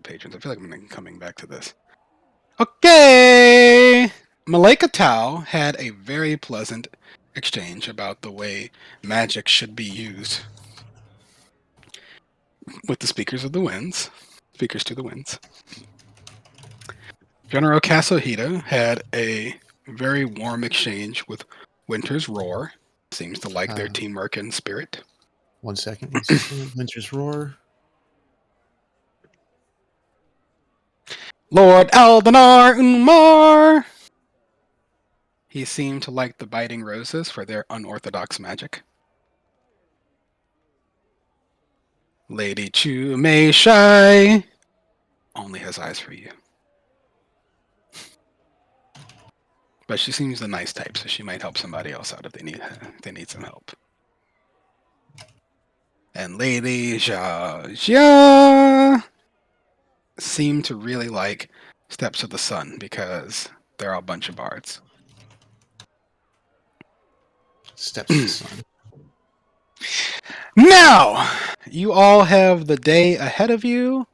patrons. I feel like I'm coming back to this. Okay! Malika Tao had a very pleasant exchange about the way magic should be used with the Speakers of the Winds. Speakers to the Winds. General Kazuhita had a very warm exchange with Winter's Roar. Seems to like their teamwork and spirit. 1 second. Winter's Roar. Lord Eldanar Umar! He seemed to like the Biting Roses for their unorthodox magic. Lady Chu Mei Shai only has eyes for you. But she seems a nice type, so she might help somebody else out if they need some help. And Lady Jia seem to really like Steps of the Sun because they're all a bunch of bards. Steps of the Sun. Now, you all have the day ahead of you.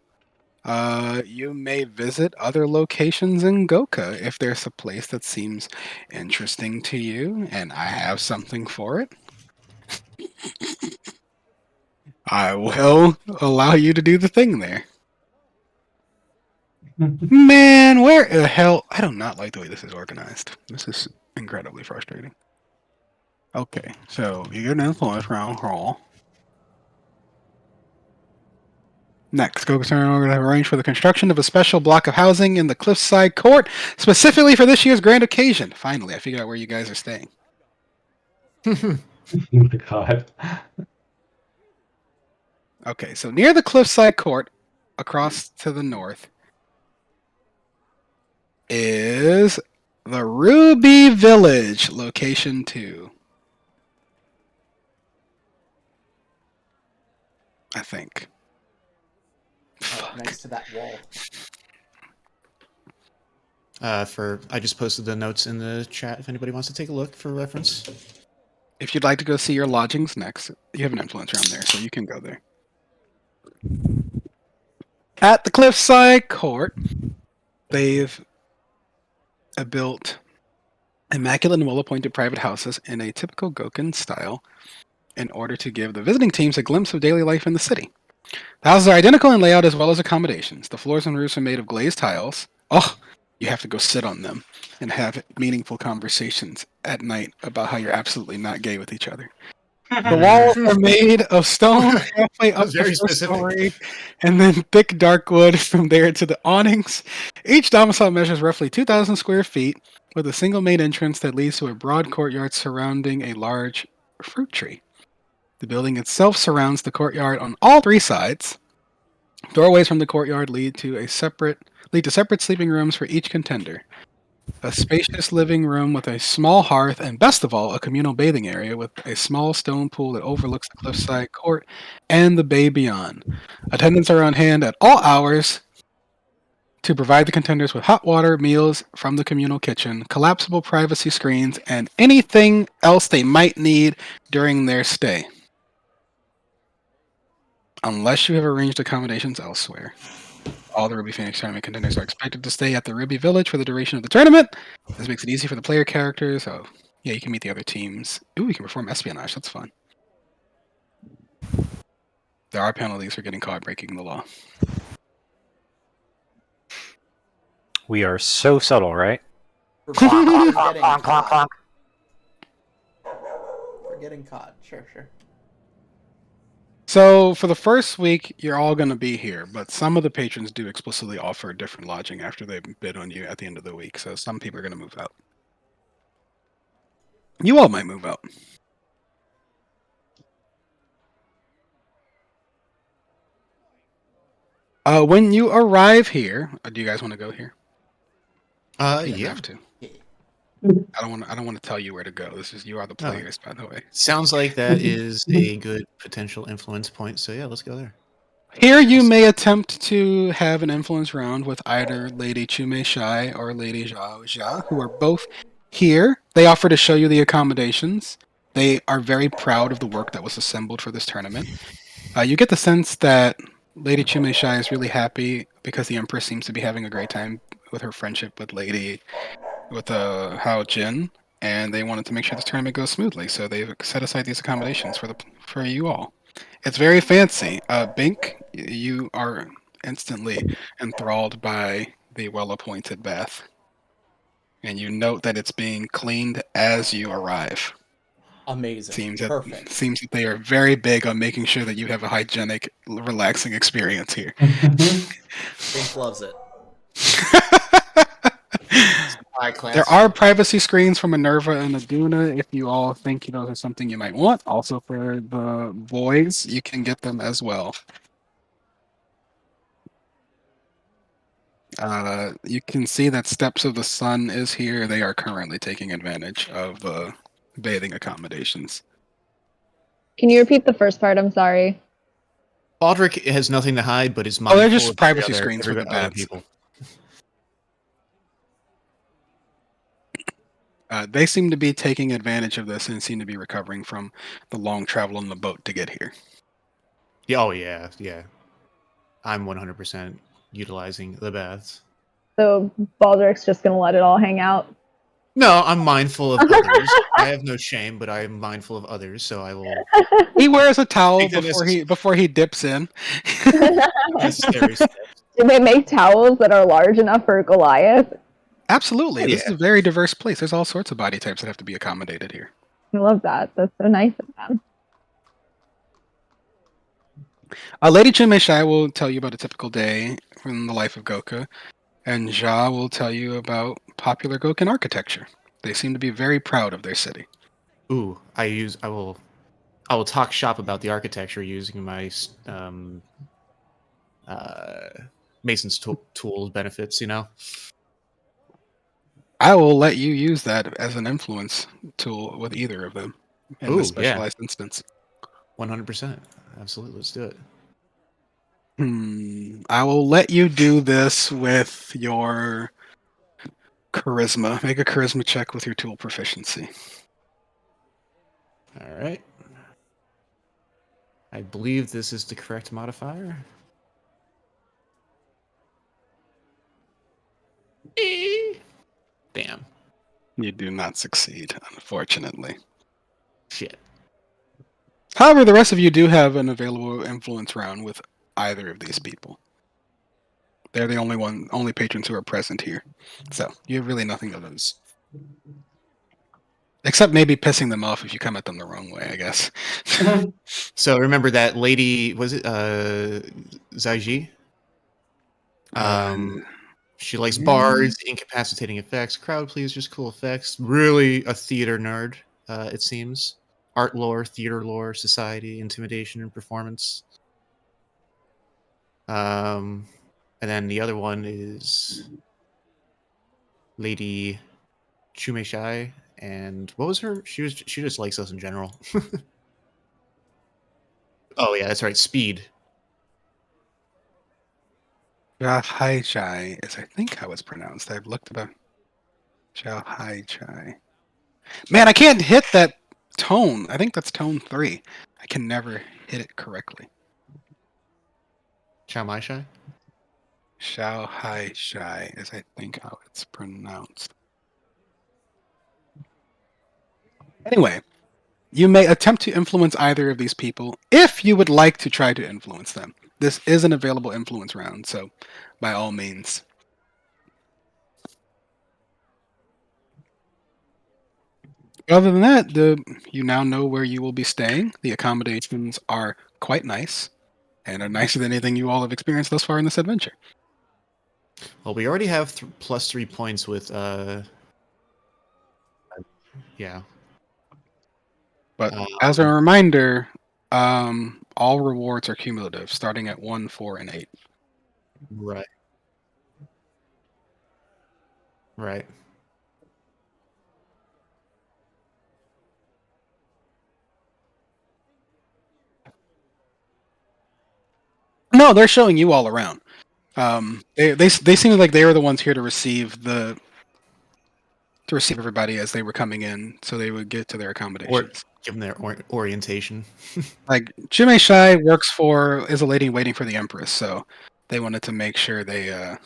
You may visit other locations in Goka if there's a place that seems interesting to you, and I have something for it. I will allow you to do the thing there. Man, where the hell? I do not like the way this is organized. This is incredibly frustrating. Okay, so you get an influence roll. Next, Goka Center will have arranged for the construction of a special block of housing in the Cliffside Court, specifically for this year's grand occasion. Finally, I figured out where you guys are staying. Oh my god. Okay, so near the Cliffside Court, across to the north, is the Ruby Village, location 2. I think. Next to that wall. I just posted the notes in the chat if anybody wants to take a look for reference. If you'd like to go see your lodgings next, you have an influence around there, so you can go there. At the Cliffside Court, they've built immaculate and well-appointed private houses in a typical Gokan style in order to give the visiting teams a glimpse of daily life in the city. The houses are identical in layout as well as accommodations. The floors and roofs are made of glazed tiles. Oh, you have to go sit on them and have meaningful conversations at night about how you're absolutely not gay with each other. The walls are made of stone halfway up the first story, and then thick dark wood from there to the awnings. Each domicile measures roughly 2,000 square feet, with a single main entrance that leads to a broad courtyard surrounding a large fruit tree. The building itself surrounds the courtyard on all 3 sides. Doorways from the courtyard lead to separate sleeping rooms for each contender. A spacious living room with a small hearth, and best of all, a communal bathing area with a small stone pool that overlooks the cliffside court and the bay beyond. Attendants are on hand at all hours to provide the contenders with hot water, meals from the communal kitchen, collapsible privacy screens, and anything else they might need during their stay. Unless you have arranged accommodations elsewhere. All the Ruby Phoenix tournament contenders are expected to stay at the Ruby Village for the duration of the tournament. This makes it easy for the player characters. Oh, yeah, you can meet the other teams. Ooh, you can perform espionage. That's fun. There are penalties for getting caught breaking the law. We are so subtle, right? For getting caught. For getting caught. Sure. So for the first week, you're all going to be here, but some of the patrons do explicitly offer different lodging after they bid on you at the end of the week. So some people are going to move out. You all might move out. When you arrive here, do you guys want to go here? You have to. I don't want to tell you where to go. You are the players, by the way. Sounds like that is a good potential influence point. So yeah, let's go there. Here you may attempt to have an influence round with either Lady Chume Shai or Lady Zhao Jia, who are both here. They offer to show you the accommodations. They are very proud of the work that was assembled for this tournament. You get the sense that Lady Chume Shai is really happy because the Empress seems to be having a great time with her friendship with Hao Jin, and they wanted to make sure this tournament goes smoothly. So they've set aside these accommodations for you all. It's very fancy. Bink, you are instantly enthralled by the well-appointed bath, and you note that it's being cleaned as you arrive. Amazing. Seems Perfect. that they are very big on making sure that you have a hygienic, relaxing experience here. Bink loves it. High class. There are privacy screens for Minerva and Aduna if you all think those are something you might want. Also for the boys, you can get them as well. You can see that Steps of the Sun is here. They are currently taking advantage of the bathing accommodations. Can you repeat the first part? I'm sorry. Baldric has nothing to hide, but is Oh, they're mindful just of privacy other- screens for the other baths. people. They seem to be taking advantage of this and seem to be recovering from the long travel on the boat to get here. Yeah, oh yeah, yeah. I'm 100% utilizing the baths. So Baldric's just gonna let it all hang out. No, I'm mindful of others. I have no shame, but I am mindful of others, so I will. He wears a towel Take the before he dips in. necessary steps. Do they make towels that are large enough for Goliath? Absolutely. Oh, This is yeah. a very diverse place. There's all sorts of body types that have to be accommodated here. I love that. That's so nice of them. Lady Chimei will tell you about a typical day from the life of Goka, and Ja will tell you about popular Gokan architecture. They seem to be very proud of their city. Ooh, I will talk shop about the architecture using my mason's tools benefits. You know. I will let you use that as an influence tool with either of them in this Ooh, yeah. specialized instance. 100%. Absolutely, let's do it. I will let you do this with your charisma. Make a charisma check with your tool proficiency. All right. I believe this is the correct modifier. Damn. You do not succeed, unfortunately. Shit. However, the rest of you do have an available influence round with either of these people. They're the only patrons who are present here. So you have really nothing to lose. Except maybe pissing them off if you come at them the wrong way, I guess. So remember that lady, was it Zaiji? She likes bars, incapacitating effects, crowd pleasers, cool effects. Really a theater nerd, it seems. Art lore, theater lore, society, intimidation, and performance. And then the other one is Lady Chumeshai. And what was her? She just likes us in general. Oh yeah, that's right. Speed. Xiaohai is, I think, how it's pronounced. I've looked about Xiaohai. Man, I can't hit that tone. I think that's tone 3. I can never hit it correctly. Chiao Mai Shai? Xiaohai is, I think, how it's pronounced. Anyway, you may attempt to influence either of these people if you would like to try to influence them. This is an available influence round, so by all means. Other than that, you now know where you will be staying. The accommodations are quite nice and are nicer than anything you all have experienced thus far in this adventure. Well, we already have +3 points with yeah. But as a reminder, all rewards are cumulative, starting at 1, 4, and 8. Right. Right. No, they're showing you all around. They seem like they were the ones here to receive everybody as they were coming in, so they would get to their accommodations. Give them their orientation. Like Chimei Shai is a lady waiting for the Empress, so They wanted to make sure they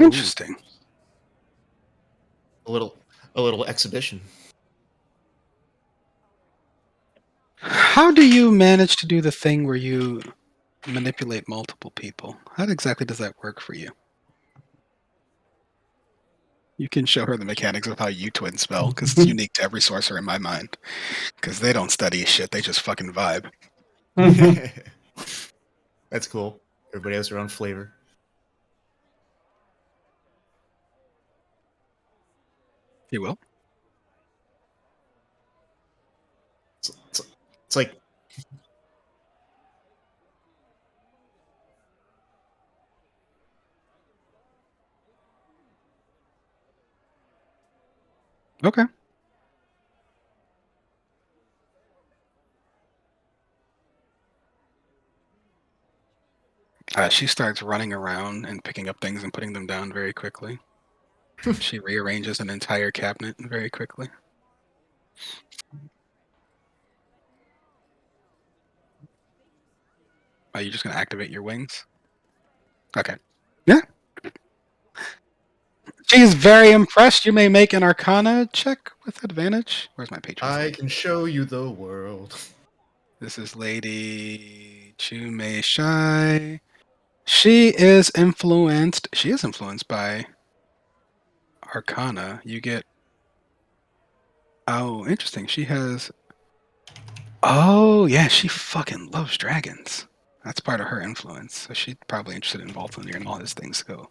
interesting. A little exhibition. How do you manage to do the thing where you manipulate multiple people? How exactly does that work for you? You can show her the mechanics of how you twin spell, because it's unique to every sorcerer in my mind. Because they don't study shit, they just fucking vibe. That's cool. Everybody has their own flavor. You will? It's like Okay. She starts running around and picking up things and putting them down very quickly. She rearranges an entire cabinet very quickly. Are you just going to activate your wings? Okay. Yeah. She's very impressed. You may make an Arcana check with advantage. Where's my patron? I can show you the world. This is Lady Chume Shai. She is influenced. She is influenced by Arcana. You get. Oh, interesting. She has. Oh, yeah. She fucking loves dragons. That's part of her influence. So she's probably interested in Volthanir and all his things go.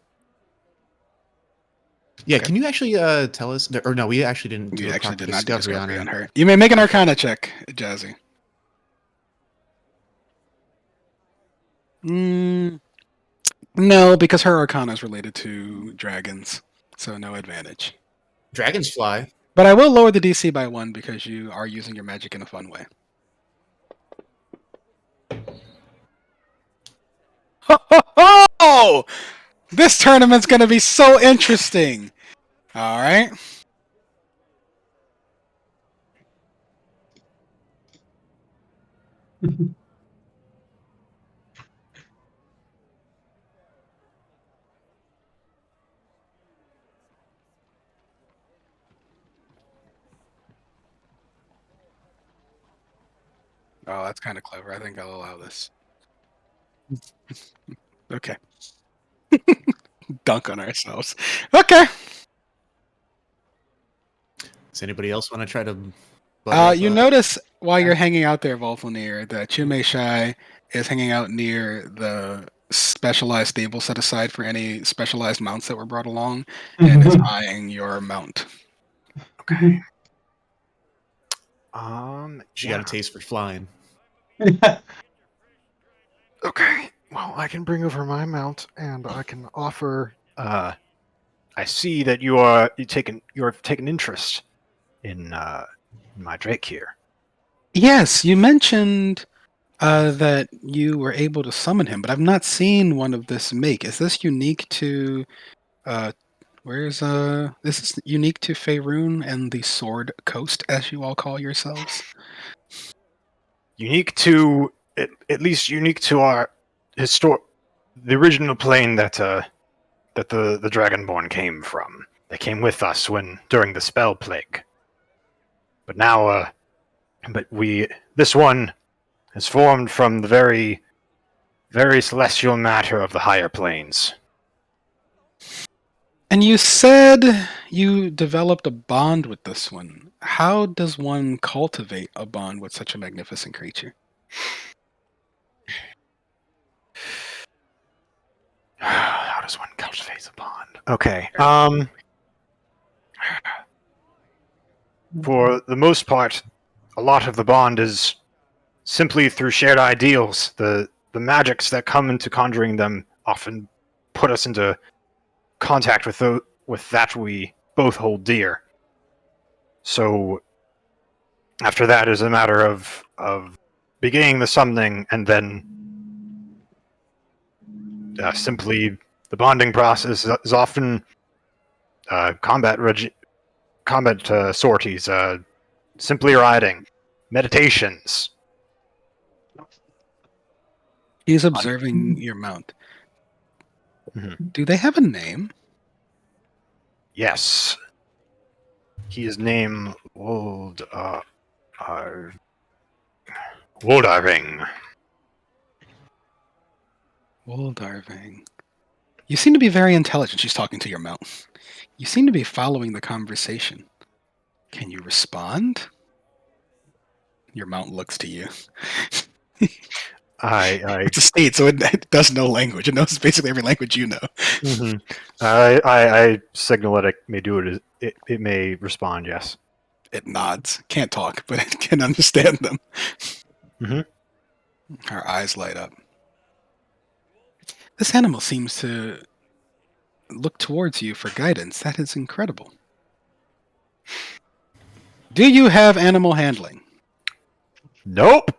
Yeah, Okay. can you actually tell us? Or no, we actually didn't do You a actually proper did not do discovery discovery on her. her. You may make an Arcana check, Jazzy. No, because her Arcana is related to dragons, so no advantage. Dragons fly. But I will lower the DC by 1 because you are using your magic in a fun way. Ho, ho, ho! This tournament's going to be so interesting. All right. Oh, that's kind of clever. I think I'll allow this. Okay. Dunk on ourselves. Okay. Does anybody else want to try to? You notice while you're hanging out there, Volthanir, that Chume Shai is hanging out near the specialized stable set aside for any specialized mounts that were brought along, and is eyeing your mount. Okay. She got a taste for flying. Okay. Well, I can bring over my mount, and I can offer. I see that you've taken interest in my Drake here. Yes, you mentioned that you were able to summon him, but I've not seen one of this make. Is this unique to? This is unique to Faerun and the Sword Coast, as you all call yourselves? Unique to at least unique to our the original plane that the Dragonborn came from. They came with us during the spell plague. But now, this one is formed from the very, very celestial matter of the higher planes. And you said you developed a bond with this one. How does one cultivate a bond with such a magnificent creature? How does one cultivate a bond? Okay. For the most part, a lot of the bond is simply through shared ideals. The magics that come into conjuring them often put us into contact with that we both hold dear. So after that is a matter of beginning the summoning, and then simply the bonding process is often combat sorties, simply riding, meditations. He's observing your mount. Mhm. Do they have a name? Yes. He is named Woldarving. Woldarving. You seem to be very intelligent. She's talking to your mount. You seem to be following the conversation. Can you respond? Your mount looks to you. It's a state, so it does no language. It knows basically every language you know. Mhm. I signal that it may do it. It may respond. Yes. It nods. Can't talk, but it can understand them. Mhm. Her eyes light up. This animal seems to look towards you for guidance. That is incredible. Do you have animal handling? Nope.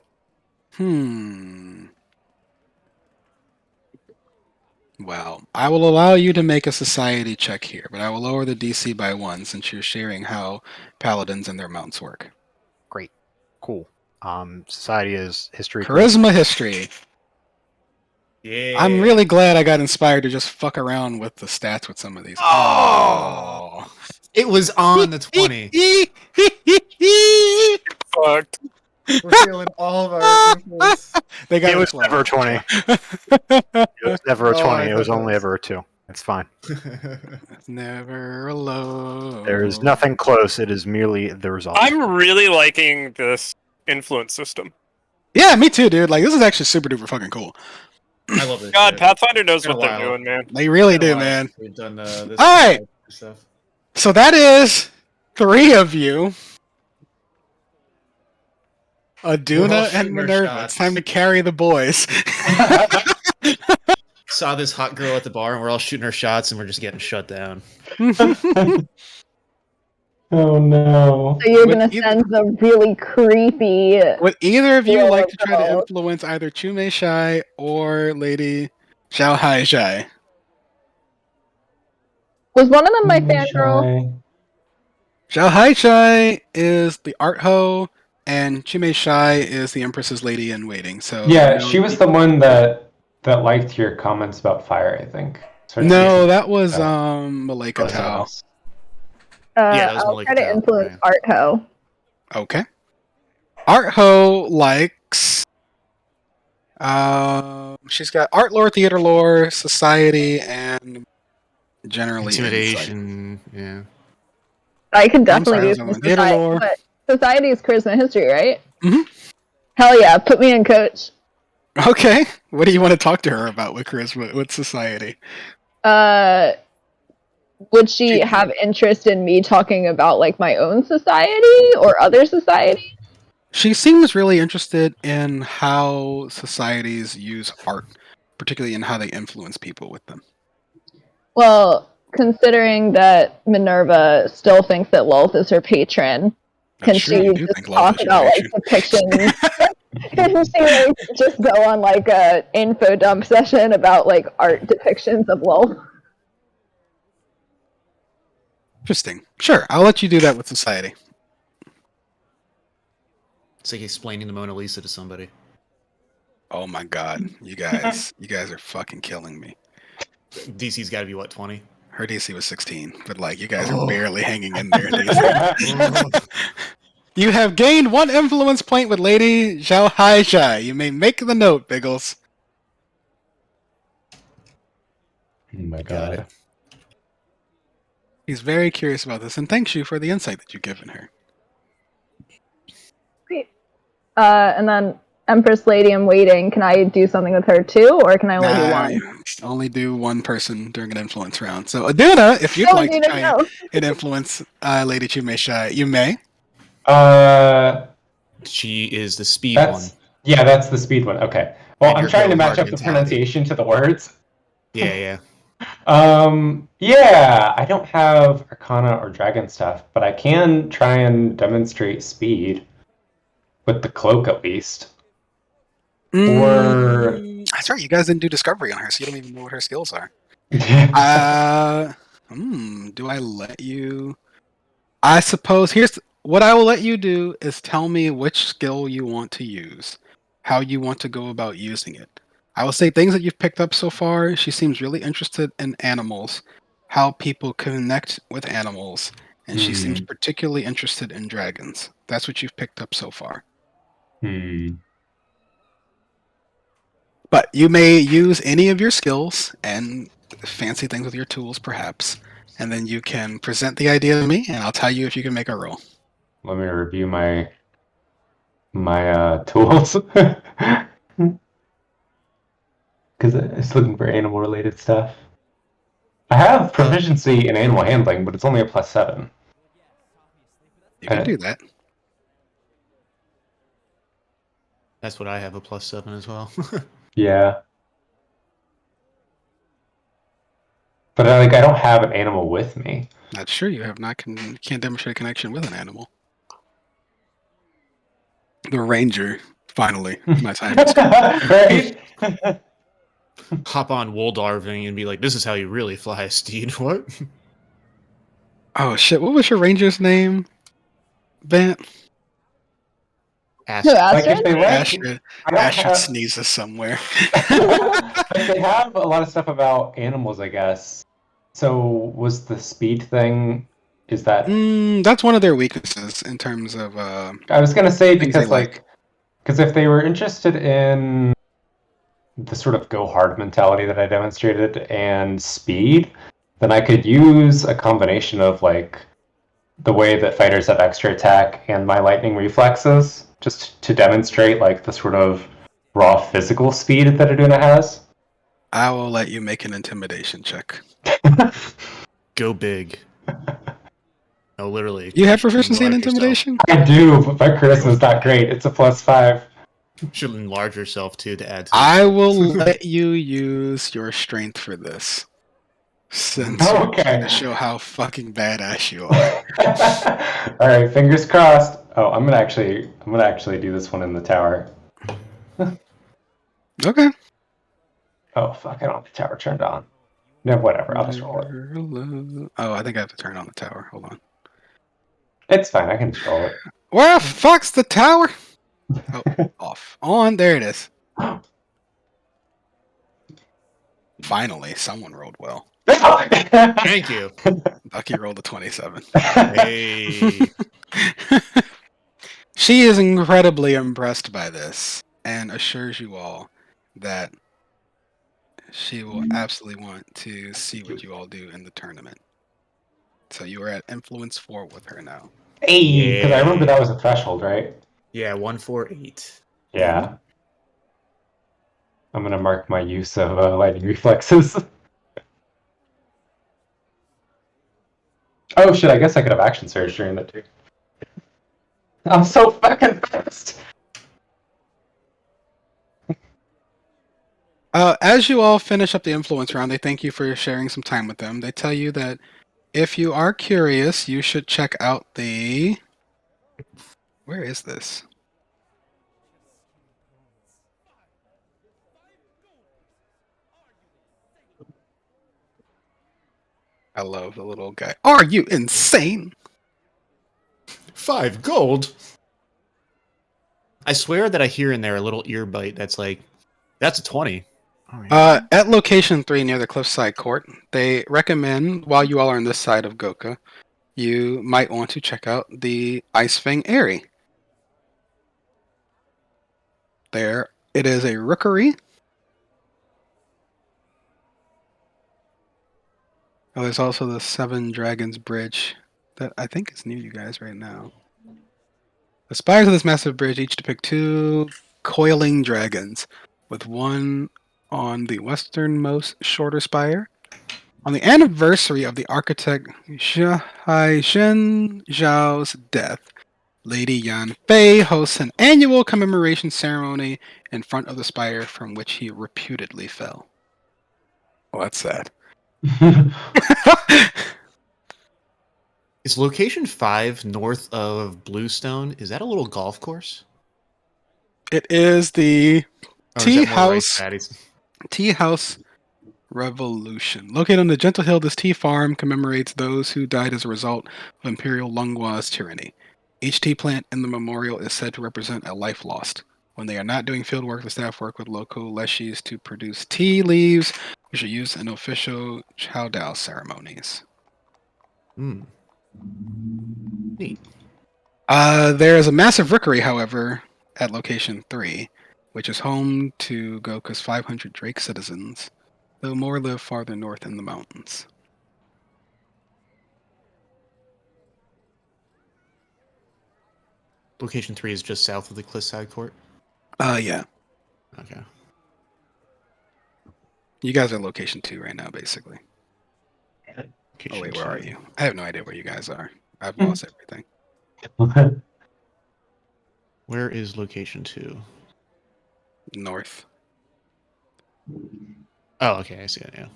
Well, I will allow you to make a society check here, but I will lower the DC by 1 since you're sharing how paladins and their mounts work. Great. Cool. Society is history. Charisma history. Yeah. I'm really glad I got inspired to just fuck around with the stats with some of these. Oh. It was on the 20. Fucked. We're feeling all of our influence. They got It was 12. never 20. It was never a Oh, 20. I It was thought only that ever a 2. It's fine. Never alone. There is nothing close. It is merely the result. I'm really liking this influence system. Yeah, me too, dude. Like, this is actually super duper fucking cool. I love this. God, shit. Pathfinder knows Been a what they're while. doing, man. They really It's been a do, while man. since We've done this. All right. Stuff. So that is 3 of you. We're all Aduna and shooting our Minerva. shots. It's time to carry the boys. Saw this hot girl at the bar, and we're all shooting our shots, and we're just getting shut down. Oh no. So you're Would gonna either- send the really creepy. Would either of you Yeah, like to try to girl. influence either Chume Shai or Lady Xiao Hai Shai? Was one of them my fangirl? Xiao Hai Shai is the art ho, and Chume Shai is the Empress's lady in waiting. So Yeah, she was the one that liked your comments about fire, I think. Sort of No, recent- that was Oh. Malika Oh, someone Tao. else. Yeah, that was I'll Malika try to Tao, influence right. Art Ho. Okay. Art ho likes. She's got art lore, theater lore, society, and generally insight. Intimidation. Yeah. I could I'm sorry, definitely I do was some on theater society, lore. but society is charisma history, right? Mhm. Hell yeah, put me in, coach. Okay. What do you want to talk to her about with charisma, with society? Would she have interest in me talking about like my own society or other society? She seems really interested in how societies use art, particularly in how they influence people with them. Well, considering that Minerva still thinks that Lulth is her patron, can That's true, she you do just think Lulth talk is your about like patron. depictions? Can she like just go on like a info dump session about like art depictions of Lulth? Interesting. Sure, I'll let you do that with society. It's like explaining the Mona Lisa to somebody. Oh my god, you guys are fucking killing me. DC's got to be what, 20? Her DC was 16, but like you guys are barely hanging in there. DC. You have gained 1 influence point with Lady Xiao Hai Shai. You may make the note, Biggles. Oh my Got it. god. He's very curious about this, and thanks you for the insight that you've given her. Great. And then Empress Lady in Waiting, can I do something with her too, or can I only do Nah, one? you only do 1 person during an influence round. So Aduna, if you'd No, like to Aduna, try no. and influence Lady Chume Shai, you may. She is the speed one. Yeah, that's the speed one. Okay. Well, And I'm your trying to go match hard up the mentality. pronunciation to the words. Yeah, yeah. Yeah, I don't have Arcana or Dragon stuff, but I can try and demonstrate speed. with the cloak at least. That's right. You guys didn't do discovery on her, so you don't even know what her skills are. Do I let you? I suppose what I will let you do is tell me which skill you want to use, how you want to go about using it. I will say things that you've picked up so far. She seems really interested in animals, how people connect with animals, and she seems particularly interested in dragons. That's what you've picked up so far. But you may use any of your skills and fancy things with your tools, perhaps, and then you can present the idea to me, and I'll tell you if you can make a roll. Let me review my tools. Because it's looking for animal-related stuff. I have proficiency in animal handling, but it's only a +7. You can do that. That's what I have, a +7 as well. Yeah. But I don't have an animal with me. Not sure you have not can't demonstrate a connection with an animal. The ranger, finally. My time is Right? Hop on Woldarving and be like, this is how you really fly a steed. What? Oh shit! What was your ranger's name? Vant? Who, Like if Astrid? they let Astrid. I don't Astrid have- sneezes somewhere. But they have a lot of stuff about animals, I guess. So was the speed thing? Is that? That's one of their weaknesses in terms of. I was gonna say things they because because if they were interested in the sort of go hard mentality that I demonstrated and speed, then I could use a combination of like the way that fighters have extra attack and my lightning reflexes, just to demonstrate like the sort of raw physical speed that Aduna has. I will let you make an intimidation check. Go big. No, literally. You have proficiency in Enlarge yourself. intimidation? I do, but my charisma's not great. It's a +5. Should enlarge yourself too to add to I it. will let you use your strength for this. Since you're Okay. trying to show how fucking badass you are. All right, fingers crossed. Oh, I'm gonna actually do this one in the tower. Okay. Oh fuck! I don't have the tower turned on. No, whatever. I'll just roll it. Oh, I think I have to turn on the tower. Hold on. It's fine. I can just roll it. Where the fuck's the tower? Oh, off. On. There it is. Finally, someone rolled well. Thank you. Ducky rolled a 27. Hey. She is incredibly impressed by this and assures you all that she will absolutely want to see what you all do in the tournament. So you are at influence 4 with her now. Hey, because I remember that was a threshold, right? Yeah, 148. Yeah. I'm gonna mark my use of lightning reflexes. Oh shit! I guess I could have action surge during that too. I'm so fucking fast. As you all finish up the influence round, they thank you for sharing some time with them. They tell you that if you are curious, you should check out the... Where is this? I love the little guy. Are you insane? 5 gold? I swear that I hear in there a little ear bite that's like, that's a 20. Oh, yeah. At location 3 near the Cliffside Court, they recommend, while you all are on this side of Goka, you might want to check out the Icefang Eyrie. There, it is a rookery. Oh, there's also the Seven Dragons Bridge that I think is near you guys right now. The spires of this massive bridge each depict 2 coiling dragons, with one on the westernmost shorter spire. On the anniversary of the architect Haishen Zhao's death, Lady Yan Fei hosts an annual commemoration ceremony in front of the spire from which he reputedly fell. Well, that's sad. Is location 5 north of Bluestone? Is that a little golf course? It is the Or is Tea that more rice House. patties? Tea House Revolution. Located on the Gentle Hill, this tea farm commemorates those who died as a result of Imperial Lungwa's tyranny. Each tea plant in the memorial is said to represent a life lost. When they are not doing field work, the staff work with local leshies to produce tea leaves, which are used in official Chowdow ceremonies. Hmm. Neat. There is a massive rookery, however, at location 3, which is home to Goka's 500 Drake citizens, though more live farther north in the mountains. Location 3 is just south of the Cliffside Court. Yeah. Okay. You guys are location 2 right now, basically. Location Oh, wait, where are 2. you? I have no idea where you guys are. I've lost everything. Where is location 2? North. Oh, okay, I see it now.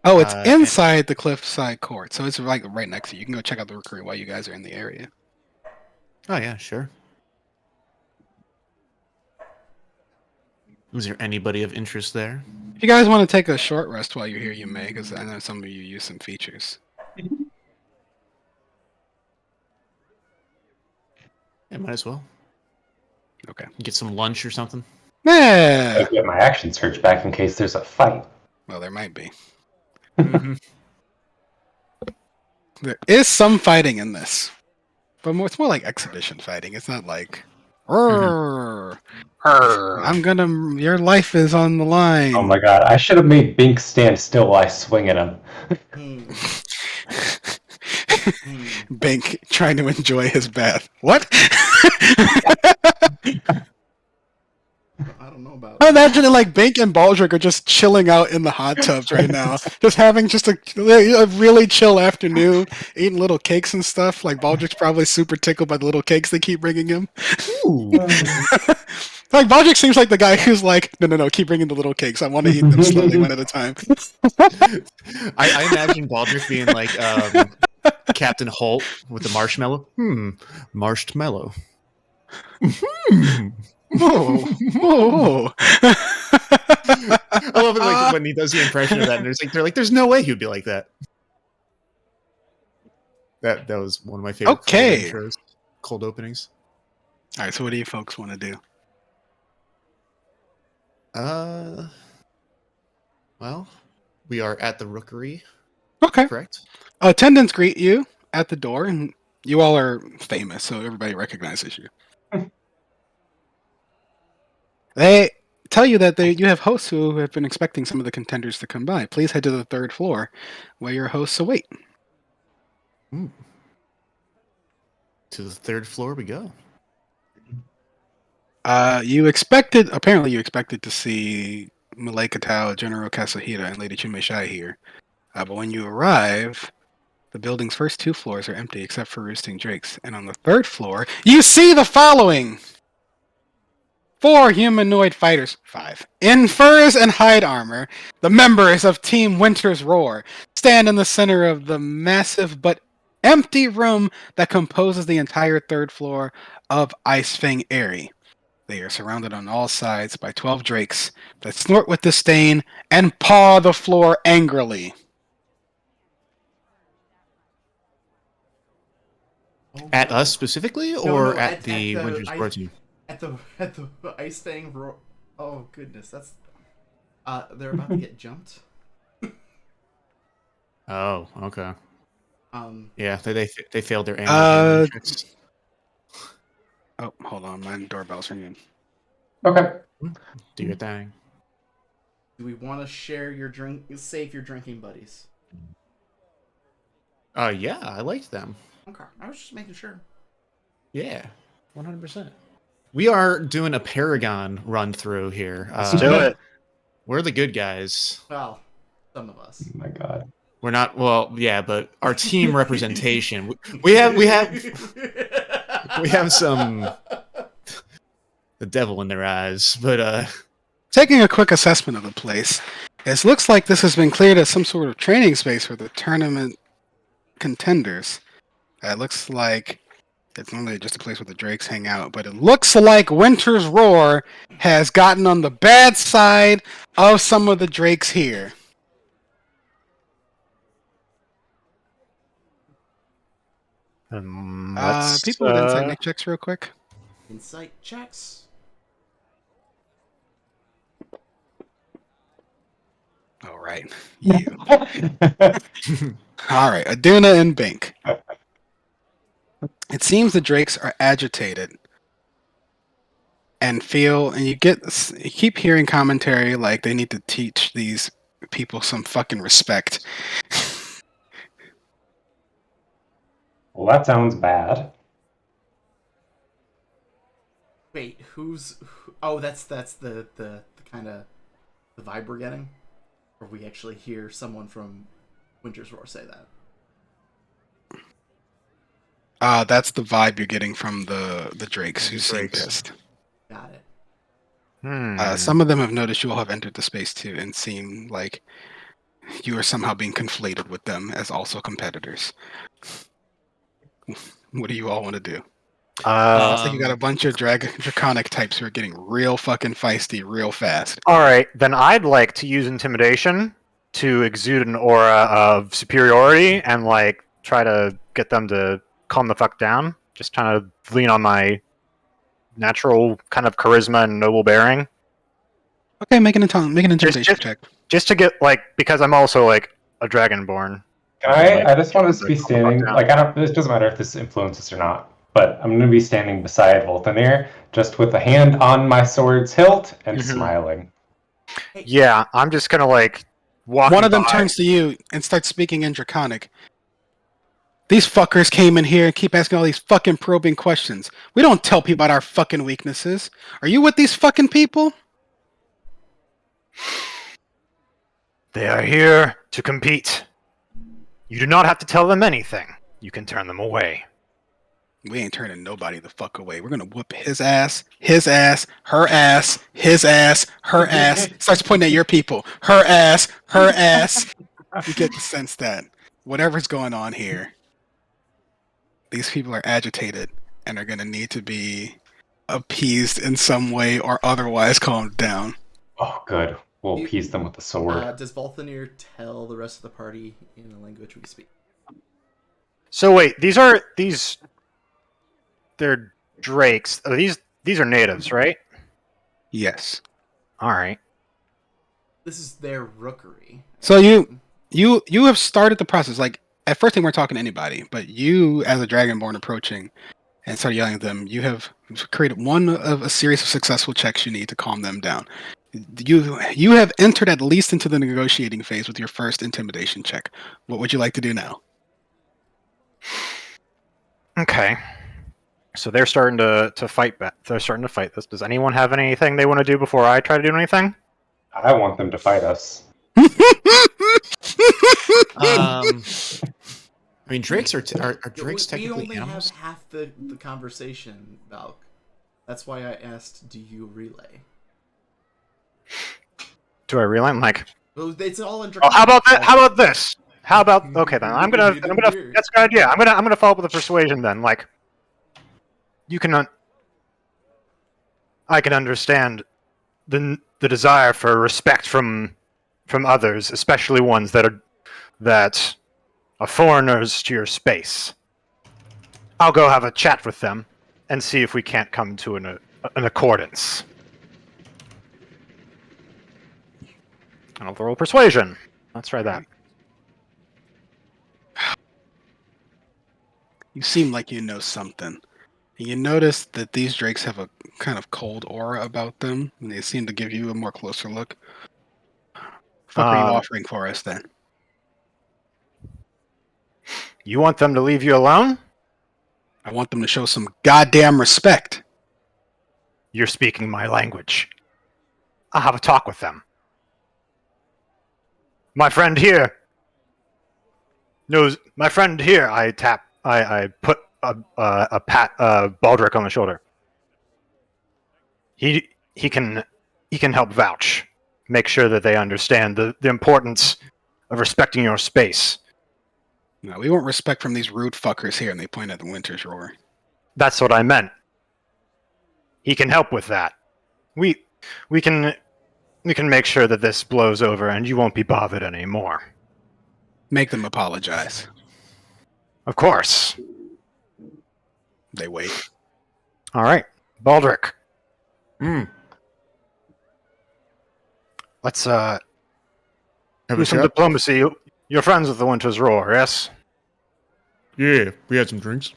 Oh, it's And- inside the Cliffside Court, so it's like right next to you. You can go check out the rookery while you guys are in the area. Oh, yeah, sure. Was there anybody of interest there? If you guys want to take a short rest while you're here, you may, because I know some of you use some features. Yeah, might as well. Okay. Get some lunch or something. Yeah. I'll get my action search back in case there's a fight. Well, there might be. Mm-hmm. There is some fighting in this, but it's more like exhibition fighting. It's not like, "Rrrr, I'm gonna. Your life is on the line." Oh my god, I should have made Bink stand still while I swing at him. Bank trying to enjoy his bath. What? I don't know about I imagine it like Bank and Baldric are just chilling out in the hot tubs right now, just having just a really chill afternoon, eating little cakes and stuff. Like Baldric's probably super tickled by the little cakes they keep bringing him. Like Baldric seems like the guy who's like, no, keep bringing the little cakes. I want to eat them slowly, one at a time. I imagine Baldric being like Captain Holt with the marshmallow. Marshmallow. Whoa. I love it like when he does the impression of that, and they're like, "There's no way he'd be like that." That was one of my favorite. Okay. Cold openings. All right, so what do you folks want to do? Well, we are at the rookery, Okay. correct? Attendants greet you at the door, and you all are famous, so everybody recognizes you. They tell you that you have hosts who have been expecting some of the contenders to come by. Please head to the 3rd floor, where your hosts await. To the 3rd floor we go. Apparently you expected to see Malay Katao, General Kasahira, and Lady Chimeshai here. But when you arrive, the building's first 2 floors are empty except for roosting drakes. And on the 3rd floor, you see the following! 4 humanoid fighters, 5, in furs and hide armor, the members of Team Winter's Roar, stand in the center of the massive but empty room that composes the entire 3rd floor of Icefang Eyrie. They are surrounded on all sides by 12 drakes that snort with disdain and paw the floor angrily. At us specifically, or at the Winter's Roar team? At the ice thing. Oh goodness, that's they're about to get jumped. Oh, okay. Yeah, they failed their ammo handling tricks. Oh, hold on, my doorbell's ringing. Okay. Do your thing. Do we want to share your drink? Save your drinking buddies. Yeah, I liked them. Okay, I was just making sure. Yeah, 100%. We are doing a Paragon run through here. Let's do it. We're the good guys. Well, some of us. Oh my god. We're not. Well, yeah, but our team representation. We have some the devil in their eyes, but Taking a quick assessment of the place, It looks like this has been cleared as some sort of training space for the tournament contenders. It looks like it's only just a place where the Drakes hang out, but it looks like Winter's Roar has gotten on the bad side of some of the Drakes here. People with insight checks real quick. Insight checks. All right, you. All right, Aduna and Bink. It seems the Drakes are agitated and you keep hearing commentary like they need to teach these people some fucking respect. Well, that sounds bad. Wait, oh, that's the kind of the vibe we're getting? Or we actually hear someone from Winter's Roar say that? That's the vibe you're getting from the Drakes who seem Drakes. pissed. Got it. Some of them have noticed you all have entered the space too and seem like you are somehow being conflated with them as also competitors. What do you all want to do? Looks like you got a bunch of draconic types who are getting real fucking feisty real fast. All right, then I'd like to use intimidation to exude an aura of superiority and like try to get them to calm the fuck down. Just trying to lean on my natural kind of charisma and noble bearing. Okay, make an intimidation check. Just to get because I'm also like a dragonborn. I just want to be standing. Like it doesn't matter if this influences or not. But I'm going to be standing beside Voltanir, just with a hand on my sword's hilt and smiling. Yeah, I'm just going to walk. One of them turns to you and starts speaking in Draconic. These fuckers came in here and keep asking all these fucking probing questions. We don't tell people about our fucking weaknesses. Are you with these fucking people? They are here to compete. You do not have to tell them anything. You can turn them away. We ain't turning nobody the fuck away. We're gonna whoop his ass, her ass, his ass, her ass. Starts pointing at your people. Her ass. You get the sense that whatever's going on here, these people are agitated and are gonna need to be appeased in some way or otherwise calmed down. Oh, good. We'll appease them with the sword. Does Voltanir tell the rest of the party in the language we speak? So wait, they're Drakes. Oh, these are natives, right? Yes. All right. This is their rookery. So you have started the process. Like at first they weren't talking to anybody, but you as a Dragonborn approaching and started yelling at them, you have created one of a series of successful checks you need to calm them down. You have entered at least into the negotiating phase with your first intimidation check. What would you like to do now? Okay. So they're starting to fight back. They're starting to fight this. Does anyone have anything they want to do before I try to do anything? I want them to fight us. I mean, Drakes are Drakes we technically only animals? have half the conversation, Valk. That's why I asked, do you relay? Do I relay? I'm like, Well, it's all in oh, how about that? How about this? How about okay then? I'm gonna. That's a good idea. I'm gonna follow up with a persuasion then. Like, you can. I can understand the desire for respect from others, especially ones that are foreigners to your space. I'll go have a chat with them and see if we can't come to an accordance. And I'll roll persuasion. Let's try that. You seem like you know something. You notice that these Drakes have a kind of cold aura about them, and they seem to give you a more closer look. What are you offering for us then? You want them to leave you alone? I want them to show some goddamn respect. You're speaking my language. I'll have a talk with them. My friend here knows. My friend here. I put a pat Baldric on the shoulder. He can help vouch make sure that they understand the importance of respecting your space. No, we want respect from these rude fuckers here, and they point at the Winter's Roar. That's what I meant. He can help with that. We can make sure that this blows over and you won't be bothered anymore. Make them apologize. Of course. They wait. All right, Baldric. Let's Have do a some chat? diplomacy. You're friends with the Winter's Roar, yes? Yeah, we had some drinks.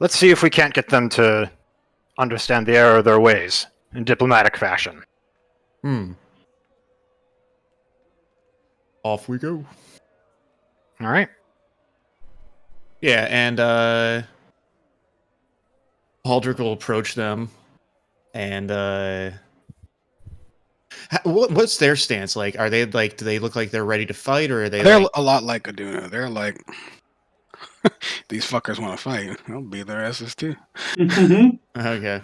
Let's see if we can't get them to understand the error of their ways in diplomatic fashion. Off we go. All right. Yeah, and Baldric will approach them, and what's their stance like? Are they like? Do they look like they're ready to fight, or are they? They're like... a lot like Aduna. They're like, these fuckers want to fight. I'll beat their asses too. Okay.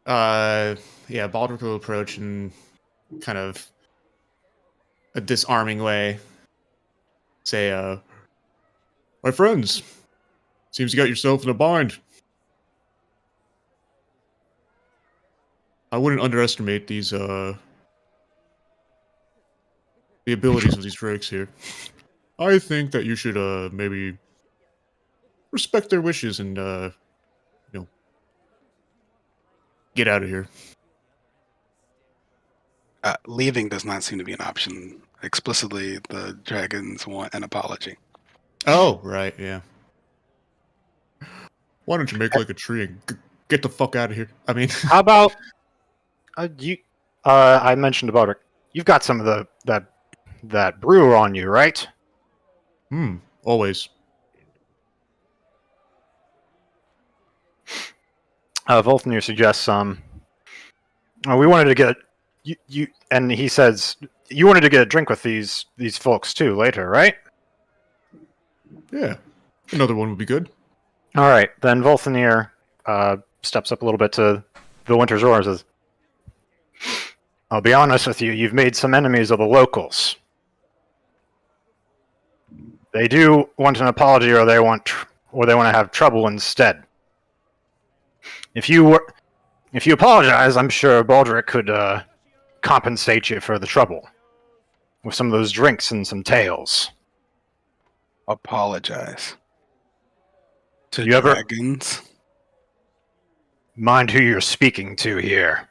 Yeah, Baldric will approach in kind of a disarming way. Say, my friends, seems you got yourself in a bind. I wouldn't underestimate these, the abilities of these drakes here. I think that you should, maybe respect their wishes and, get out of here. Leaving does not seem to be an option. Explicitly, the dragons want an apology. Oh, right, yeah. Why don't you make like a tree and get the fuck out of here? I mean, How about you? I mentioned about it. You've got some of that brew on you, right? always. Volthnir suggests we wanted to get you, and he says you wanted to get a drink with these folks too later, right? Yeah, another one would be good. All right, then Volthnir steps up a little bit to the Winter's Roar and says, I'll be honest with you, you've made some enemies of the locals. They do want an apology, or they want to have trouble instead. If you apologize, I'm sure Baldric could compensate you for the trouble with some of those drinks and some tales. Apologize to You ever- dragons. Mind who you're speaking to here.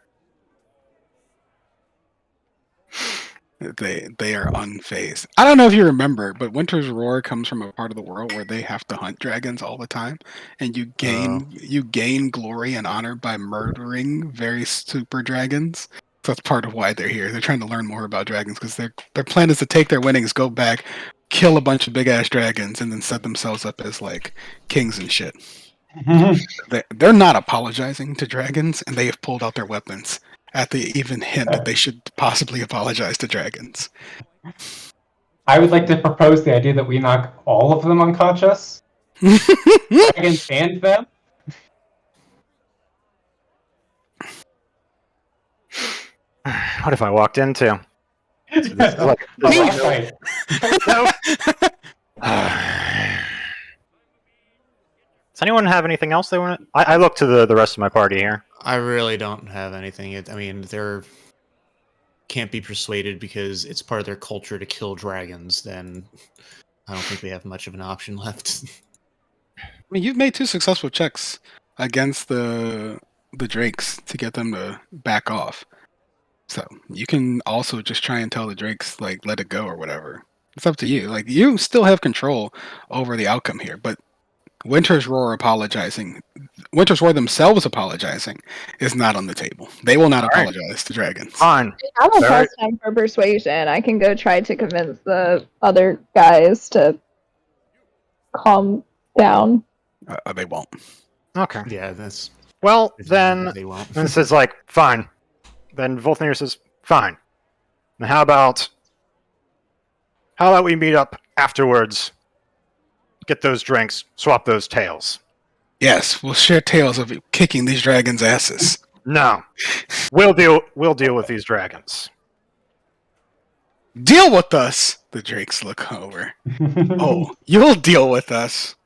They are unfazed. I don't know if you remember, but Winter's Roar comes from a part of the world where they have to hunt dragons all the time, and you gain glory and honor by murdering very super dragons. So that's part of why they're here. They're trying to learn more about dragons because their plan is to take their winnings, go back, kill a bunch of big ass dragons, and then set themselves up as like kings and shit. They're not apologizing to dragons, and they have pulled out their weapons at the even hint that they should possibly apologize to dragons. I would like to propose the idea that we knock all of them unconscious. Dragons and them. What if I walked into? This is like- Right. Does anyone have anything else they want? I look to the rest of my party here. I really don't have anything. I mean, they're can't be persuaded because it's part of their culture to kill dragons. Then I don't think we have much of an option left. I mean, you've made 2 successful checks against the drakes to get them to back off. So you can also just try and tell the drakes, like, let it go or whatever. It's up to you. Like, you still have control over the outcome here, but Winter's Roar themselves apologizing is not on the table. They will not apologize to dragons. Fine. I'm a Very- plus time for persuasion. I can go try to convince the other guys to calm down. They won't. Okay. Yeah, that's Well, then they won't. and says like, fine. Then Volthnir says, fine. And how about we meet up afterwards? Get those drinks, swap those tails. Yes, we'll share tales of kicking these dragons' asses. No. We'll deal with these dragons. Deal with us! The drakes look over. Oh, you'll deal with us.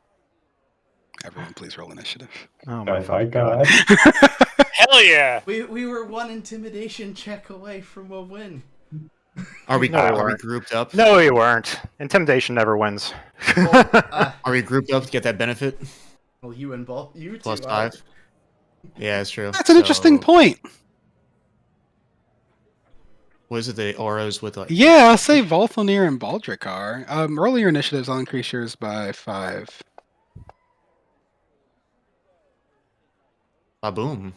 Everyone, please roll initiative. Oh Oh my my god. Hell yeah! We were one intimidation check away from a win. Are we No, we are we weren't. grouped up? No, you weren't. Intimidation never wins. Well, Are we grouped up to get that benefit? well, you and Ball, you Plus two 5. are. Yeah, that's true. That's an interesting So, point. Was it the auras with like? Yeah, I'll say Volthonir and Baldric are. Roll your initiatives. I'll increase yours by 5. Boom.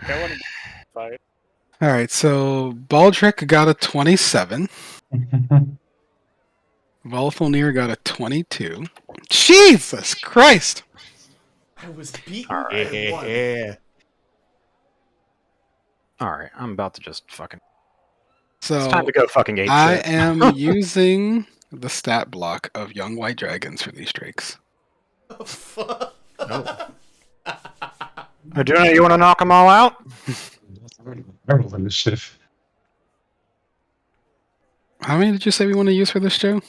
That one fight. All right, so Baldric got a 27. Volthonir got a 22. Jesus Christ! I was beaten All right. by one. Yeah. All right, I'm about to just fucking. So It's time to go fucking ape I shit. am using the stat block of young white dragons for these drakes. Oh, fuck. Oh. Aduna, you want to knock them all out? Roll initiative. How many did you say we want to use for this show? You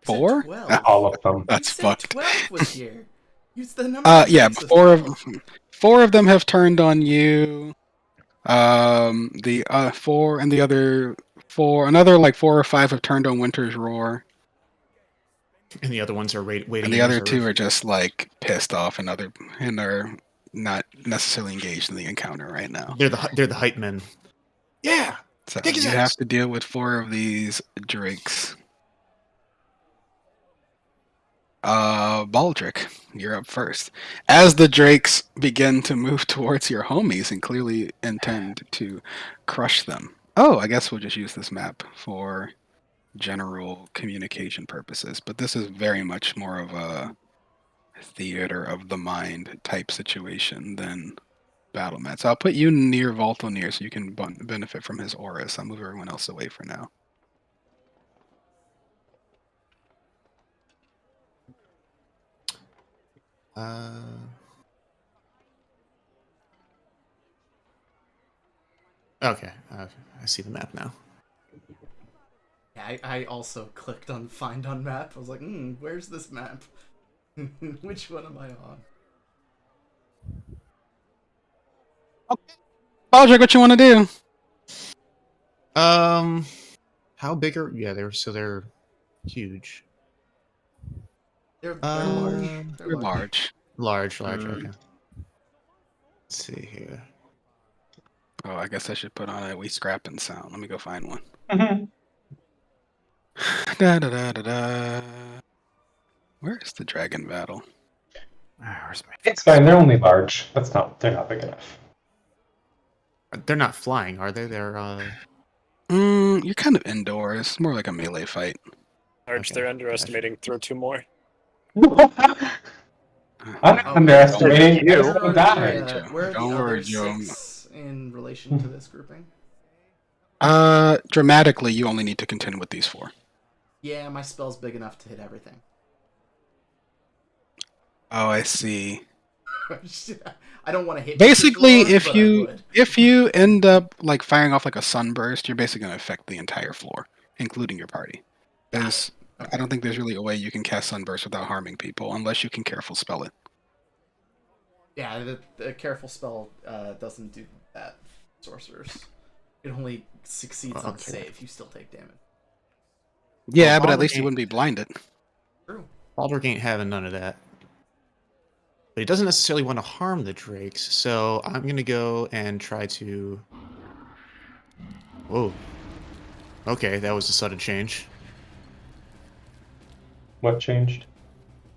said 4? 12. All of them. That's You said fucked. 12 was here. Use the number. Yeah, that but begins with 4 of them have turned on you. The 4 and the other 4, another like 4 or 5 have turned on Winter's Roar, And the other ones are waiting. and the other 2 are just like pissed off and are not necessarily engaged in the encounter right now. They're the hype men. Yeah. So Kick his you ass. have to deal with 4 of these drakes. Baldric, you're up first. As the drakes begin to move towards your homies and clearly intend to crush them. Oh, I guess we'll just use this map for general communication purposes. But this is very much more of a theater of the mind type situation than battle mat. So I'll put you near Volthonir so you can benefit from his auras. I'll move everyone else away for now. Okay. I see the map now. Yeah, I also clicked on find on map. I was like, where's this map? Which one am I on? Baldric, what you want to do? How big are? Yeah, they're huge. They're Uh, large. They're You're large. Large. Mm. Okay. Let's see here. Oh, I guess I should put on a we scrapping sound. Let me go find one. Da, da, da, da, da. Where is the dragon battle? Where's my It's fine. They're only large. They're not big enough. They're not flying, are they? They're You're kind of indoors. More like a melee fight. Arch, Okay, they're underestimating. Throw 2 more. I'm not underestimating you. you. Don't die. Where are Don't the worry, other Joe. 6 in relation to this grouping? Dramatically, you only need to contend with these 4. Yeah, my spell's big enough to hit everything. Oh, I see. I don't want to hit. Basically, Lord, if but I you would. if you end up like firing off like a sunburst, you're basically going to affect the entire floor, including your party. There's, I don't think there's really a way you can cast sunburst without harming people, unless you can careful spell it. Yeah, the careful spell doesn't do that. Sorcerers, it only succeeds on Okay. save. You still take damage. Yeah, but Baldric at least you ain't- wouldn't be blinded. True. Baldric ain't having none of that. But he doesn't necessarily want to harm the drakes, so I'm gonna go and try to. Whoa. Okay, that was a sudden change. What changed?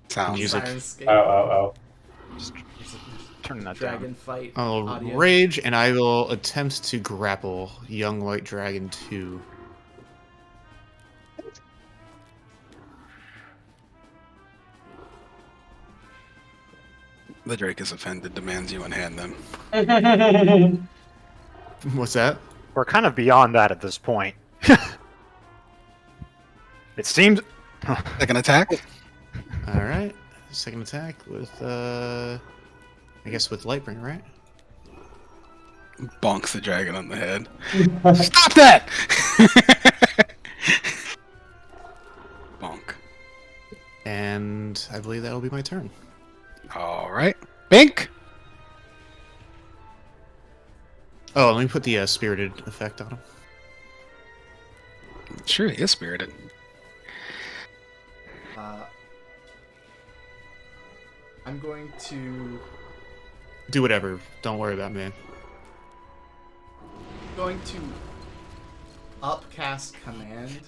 Sounds. Music. Sirenscape, Oh. turning that dragon down? fight. I'll audio. rage, and I will attempt to grapple Young White Dragon 2. The Drake is offended, demands you unhand them. What's that? We're kind of beyond that at this point. It seems. Second attack. All right, second attack with I guess with Lightbringer, right? bonks the dragon on the head. Stop that! Bonk. And I believe that will be my turn. All right. Bink! Oh, let me put the spirited effect on him. Sure, he is spirited. I'm going to Do whatever. Don't worry about me. upcast command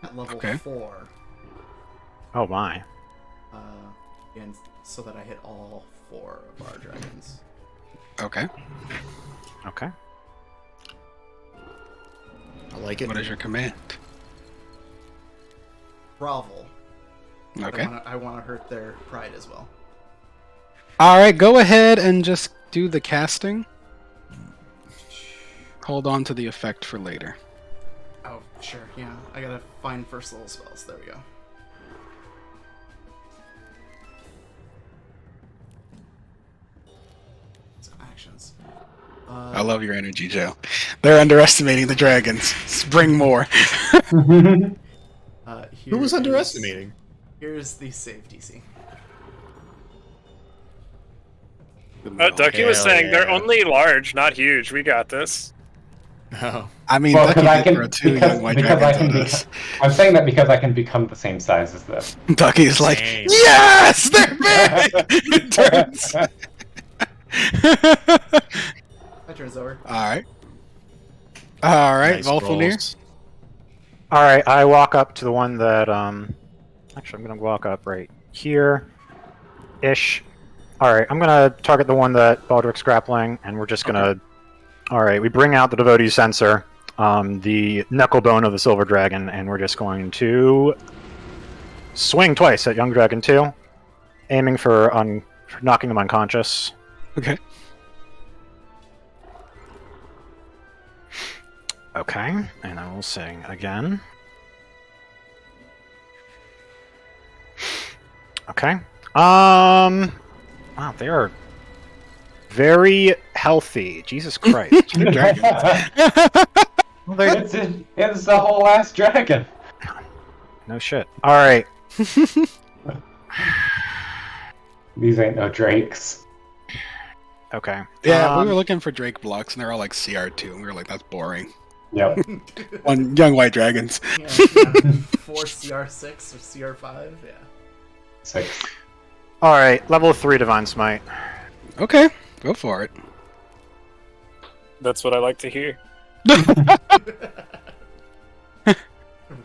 at level Okay. 4. Oh my. And so that I hit all 4 of our dragons. Okay. Okay. I like it. What is your command? Grovel. Okay. I want to hurt their pride as well. All right, go ahead and just do the casting. Hold on to the effect for later. Oh, sure, yeah. I gotta find first level spells. There we go. So actions. I love your energy, Joe. They're underestimating the dragons. Bring more. Who was Here underestimating? Here's the save DC. Ducky was Hell saying they're yeah. only large, not huge. We got this. Oh. I mean, Well, Ducky because I did throw can, two because, young white because I dragons can on us. I'm saying that because I can become the same size as this. Ducky's like, Same. yes, they're big. It turns. My turn's over. All right, Nice Volfenir. rolls. All right, I walk up to the one that actually I'm gonna walk up right here, ish. All right, I'm gonna target the one that Baldric's grappling, and we're just gonna. All right, we bring out the devotee sensor, the knuckle bone of the silver dragon, and we're just going to swing twice at young dragon 2, aiming for knocking them unconscious. Okay. Okay, and I will sing again. Okay. Wow, they are very healthy. Jesus Christ. Good dragon. Well, they're- It's the whole ass dragon. no shit. All right. These ain't no drakes. Okay. Yeah, we were looking for Drake blocks, and they're all like CR2, and we were like, that's boring. Yep. One young white dragons. Yeah, 4 CR6 or CR5, yeah. 6. All right. Level 3 divine smite. Okay, go for it. That's what I like to hear.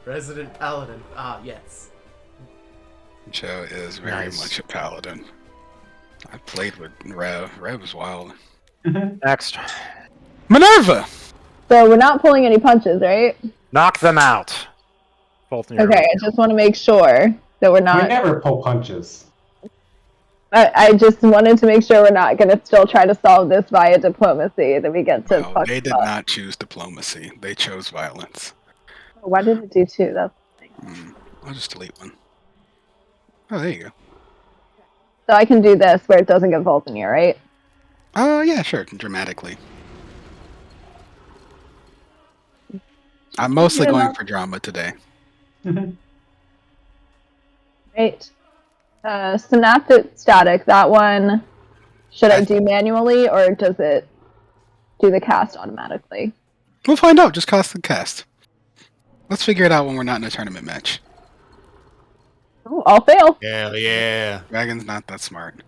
Resident Paladin. Ah, yes. Joe is very Nice. much a paladin. I played with Rev. Rev was wild. Next. Minerva! So we're not pulling any punches, right? Knock them out. Both in your Okay, I just want to make sure that we're We not. never pull punches. I just wanted to make sure we're not going to still try to solve this via diplomacy. That we get to. No, fuck they did up. not choose diplomacy. They chose violence. Why did it do 2? That's I'll just delete one. Oh, there you go. so I can do this where it doesn't get Volphenir, right? Oh, yeah, sure, dramatically. I'm mostly Yeah. going for drama today. Right. Synaptic static. That one. Should I do manually or does it do the cast automatically? We'll find out. Just cast the cast. Let's figure it out when we're not in a tournament match. Ooh, I'll fail. Hell yeah. Dragon's not that smart.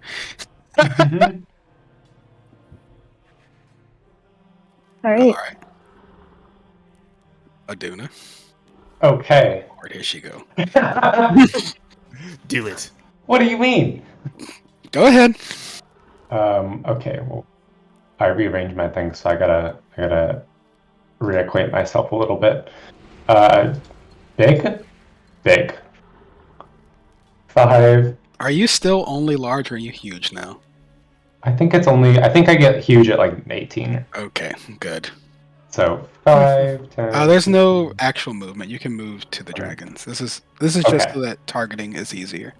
All right. Alright. Aduna. Okay. Alright, here she go. Do it. What do you mean? Go ahead. Okay, well, I rearranged my things, so I gotta reacquaint myself a little bit. Big. 5. Are you still only large or are you huge now? I think I get huge at like 18. Okay, good. So 5, 10. There's no actual movement. You can move to the dragons. This is just Okay. so that targeting is easier.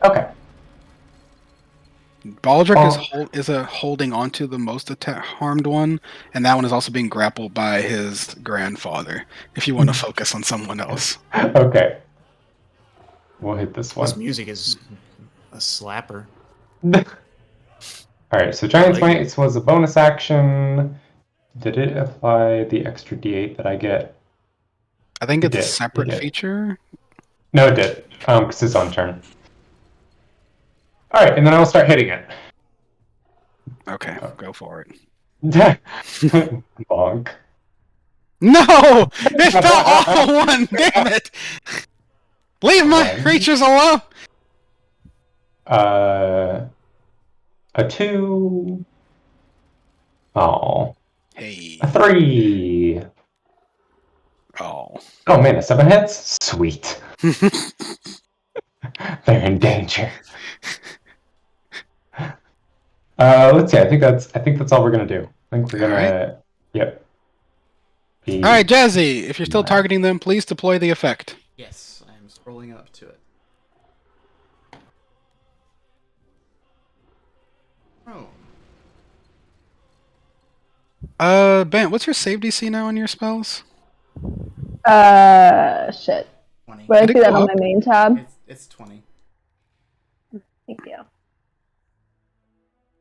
Okay. Baldric Oh. is holding onto the most harmed one, and that one is also being grappled by his grandfather. If you want to focus on someone else. Okay. We'll hit this This one. music is a slapper. Alright, so Giant's like it. Might was a bonus action. Did it apply the extra d8 that I get? I think It it's a did, separate it did. feature. No, it did. Because it's on turn. Alright, and then I'll start hitting it. Okay, go for it. Bonk. No! It's the awful one! Damn it! Leave my One. creatures alone! A 2. Oh. Hey. A 3. Oh. Oh man, a 7 hits? Sweet. They're in danger. Let's see. I think that's all we're gonna do. I think we're gonna. Alright. Yep. Alright, Jazzy, if you're still Nice. targeting them, please deploy the effect. Yes, I am scrolling up to it. Oh, Ben, what's your save DC now on your spells? Shit. 20. Where I Did it see that go on up? my main tab. It's 20. Thank you.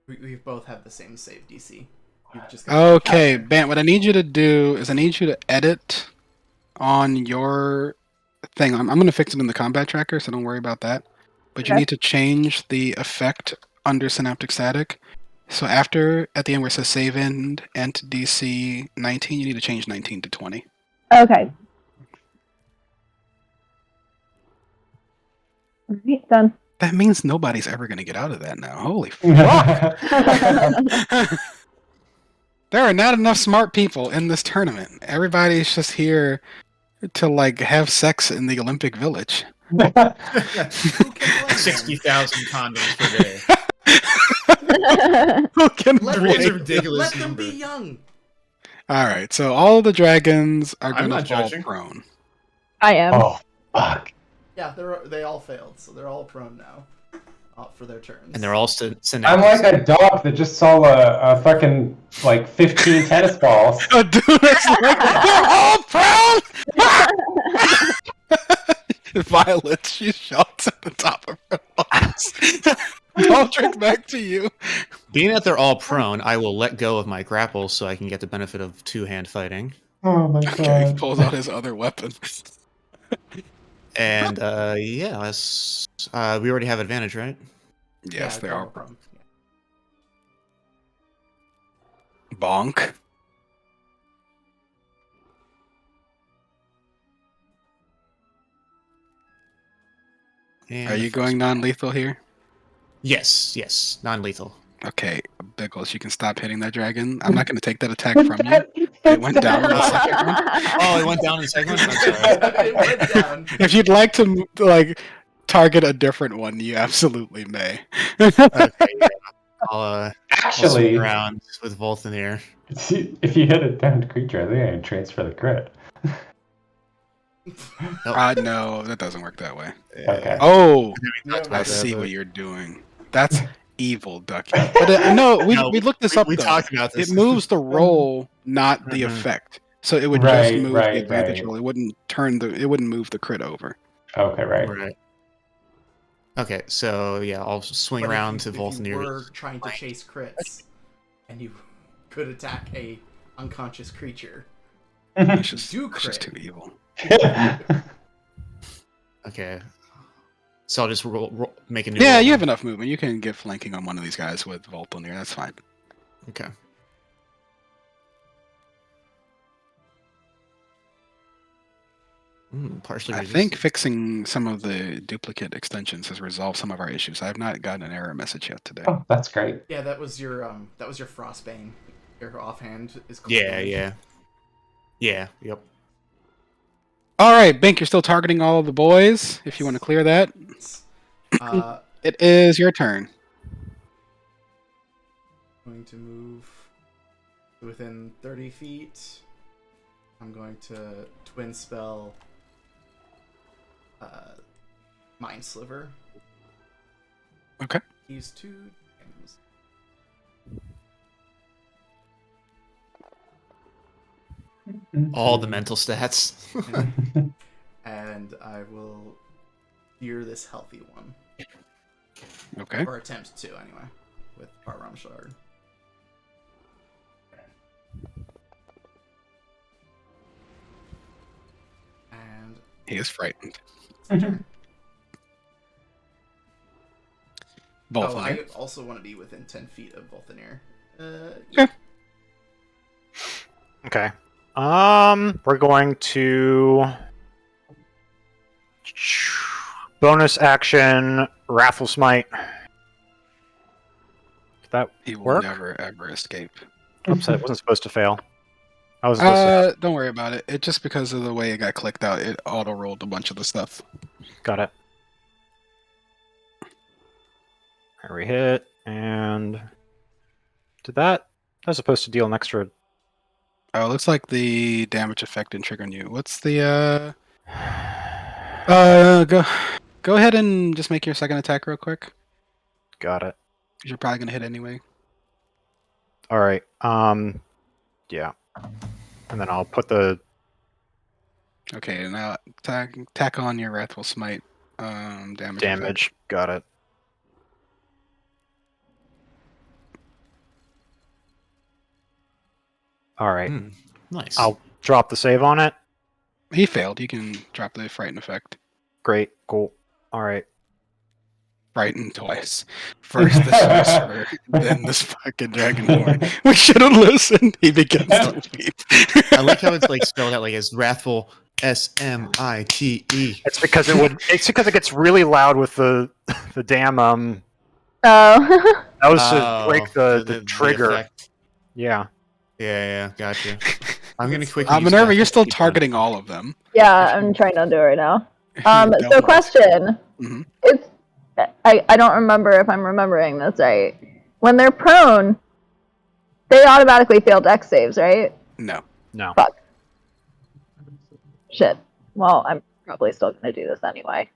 We've both had the same save DC. You've just got Okay, faster. Ben, what I need you to do is I need you to edit on your thing. I'm going to fix it in the combat tracker, so don't worry about that. But you Okay. need to change the effect under Synaptic Static. So after, at the end where it says save end, ent DC 19, you need to change 19 to 20. Okay. Alright, done. That means nobody's ever going to get out of that now. Holy fuck! There are not enough smart people in this tournament. Everybody's just here to like have sex in the Olympic Village. Who can blame them? 60,000 condoms per day. Who can Let blame It's a them, ridiculous let them number. be young. All right, so all of the dragons are I'm going to not fall judging. prone. I am. Oh, fuck. Yeah, they all failed, so they're all prone now for their turns. And they're all synaptic. I'm like a dog that just saw a fucking like 15 tennis balls. Oh, dude, it's like they're all prone. Violet, she shouts at the top of her lungs. Baldric, back to you. Being that they're all prone, I will let go of my grapple so I can get the benefit of two-hand fighting. Oh my Okay, he god. pulls out his other weapon. And yeah, let's. We already have advantage, right? Yes, they they're are all prone. Yeah. Bonk. And Are the you first- going non-lethal here? Yes, non-lethal. Okay, Biggles, you can stop hitting that dragon. I'm not going to take that attack from you. It went down in the second one. Oh, it went down in the second one. I'm sorry. It went down. If you'd like to like target a different one, you absolutely may. Okay, yeah. I'll swing Actually, around with Volthanir. if you hit a downed creature, I think I can transfer the crit. No, that doesn't work that way. Okay. Oh, Yeah, I about see that, what but- you're doing. That's evil, Ducky. But no, we looked this up. We though. talked about this. It moves the roll, not the Mhm. effect. So it would just Right, move right, the advantage right. roll. It wouldn't turn the. It wouldn't move the crit over. Okay, right. Right. Okay, so yeah, I'll swing But around if to you, if you Volthanir. were trying to chase crits, and you could attack a unconscious creature, It's just, do it's just crit. too evil. Okay. So I'll just make a new. Yeah, roll you then. have enough movement. You can get flanking on one of these guys with Volthanir. That's fine. Okay. Partially. I resistant. think fixing some of the duplicate extensions has resolved some of our issues. I have not gotten an error message yet today. Oh, that's great. Yeah, that was your Frostbane. Your offhand is. Yeah, Coldbane. yeah. Yeah. Yep. All right, Bink, you're still targeting all of the boys. If you want to clear that, it is your turn. Going to move within 30 feet. I'm going to twin spell Mind Sliver. Okay. Use 2 All the mental stats. And I will fear this healthy one. Okay. Or attempt to, anyway, with Parram Shard. And He is frightened. turn. Both Oh, of I you. also want to be within 10 feet of Volthanir. Yeah. Okay. We're going to bonus action Raffle Smite. Did that He will work? never ever escape. Oops, that wasn't supposed to fail. I was supposed to. Don't worry about it. It just because of the way it got clicked out, it auto rolled a bunch of the stuff. Got it. There we hit, and did that? I was supposed to deal an extra. Oh, it looks like the damage effect didn't trigger on you. What's the go ahead and just make your second attack real quick. Got it. 'Cause you're probably gonna hit anyway. All right. Yeah. And then I'll put the. Okay, now tack on your Wrathful Smite damage. Damage. Got it. All right. Nice. I'll drop the save on it. Effect. He failed. You can drop the frighten effect. Great. Cool. All right. Frighten twice. First the sorcerer, then this fucking dragonborn. We should have listened. He begins to weep. I like how it's like spelled out like as wrathful Smite. It's because it would. It's because it gets really loud with the damn. Oh. That was to break the trigger. effect. Yeah. Yeah, gotcha. I'm gonna quickly. use Minerva, that you're to still keep on- targeting all of them. Yeah, I'm trying to do it right now. So Don't- question. Mhm. It's I don't remember if I'm remembering this right. When they're prone, they automatically fail dex saves, right? No. No. Fuck. Shit. Well, I'm probably still gonna do this anyway.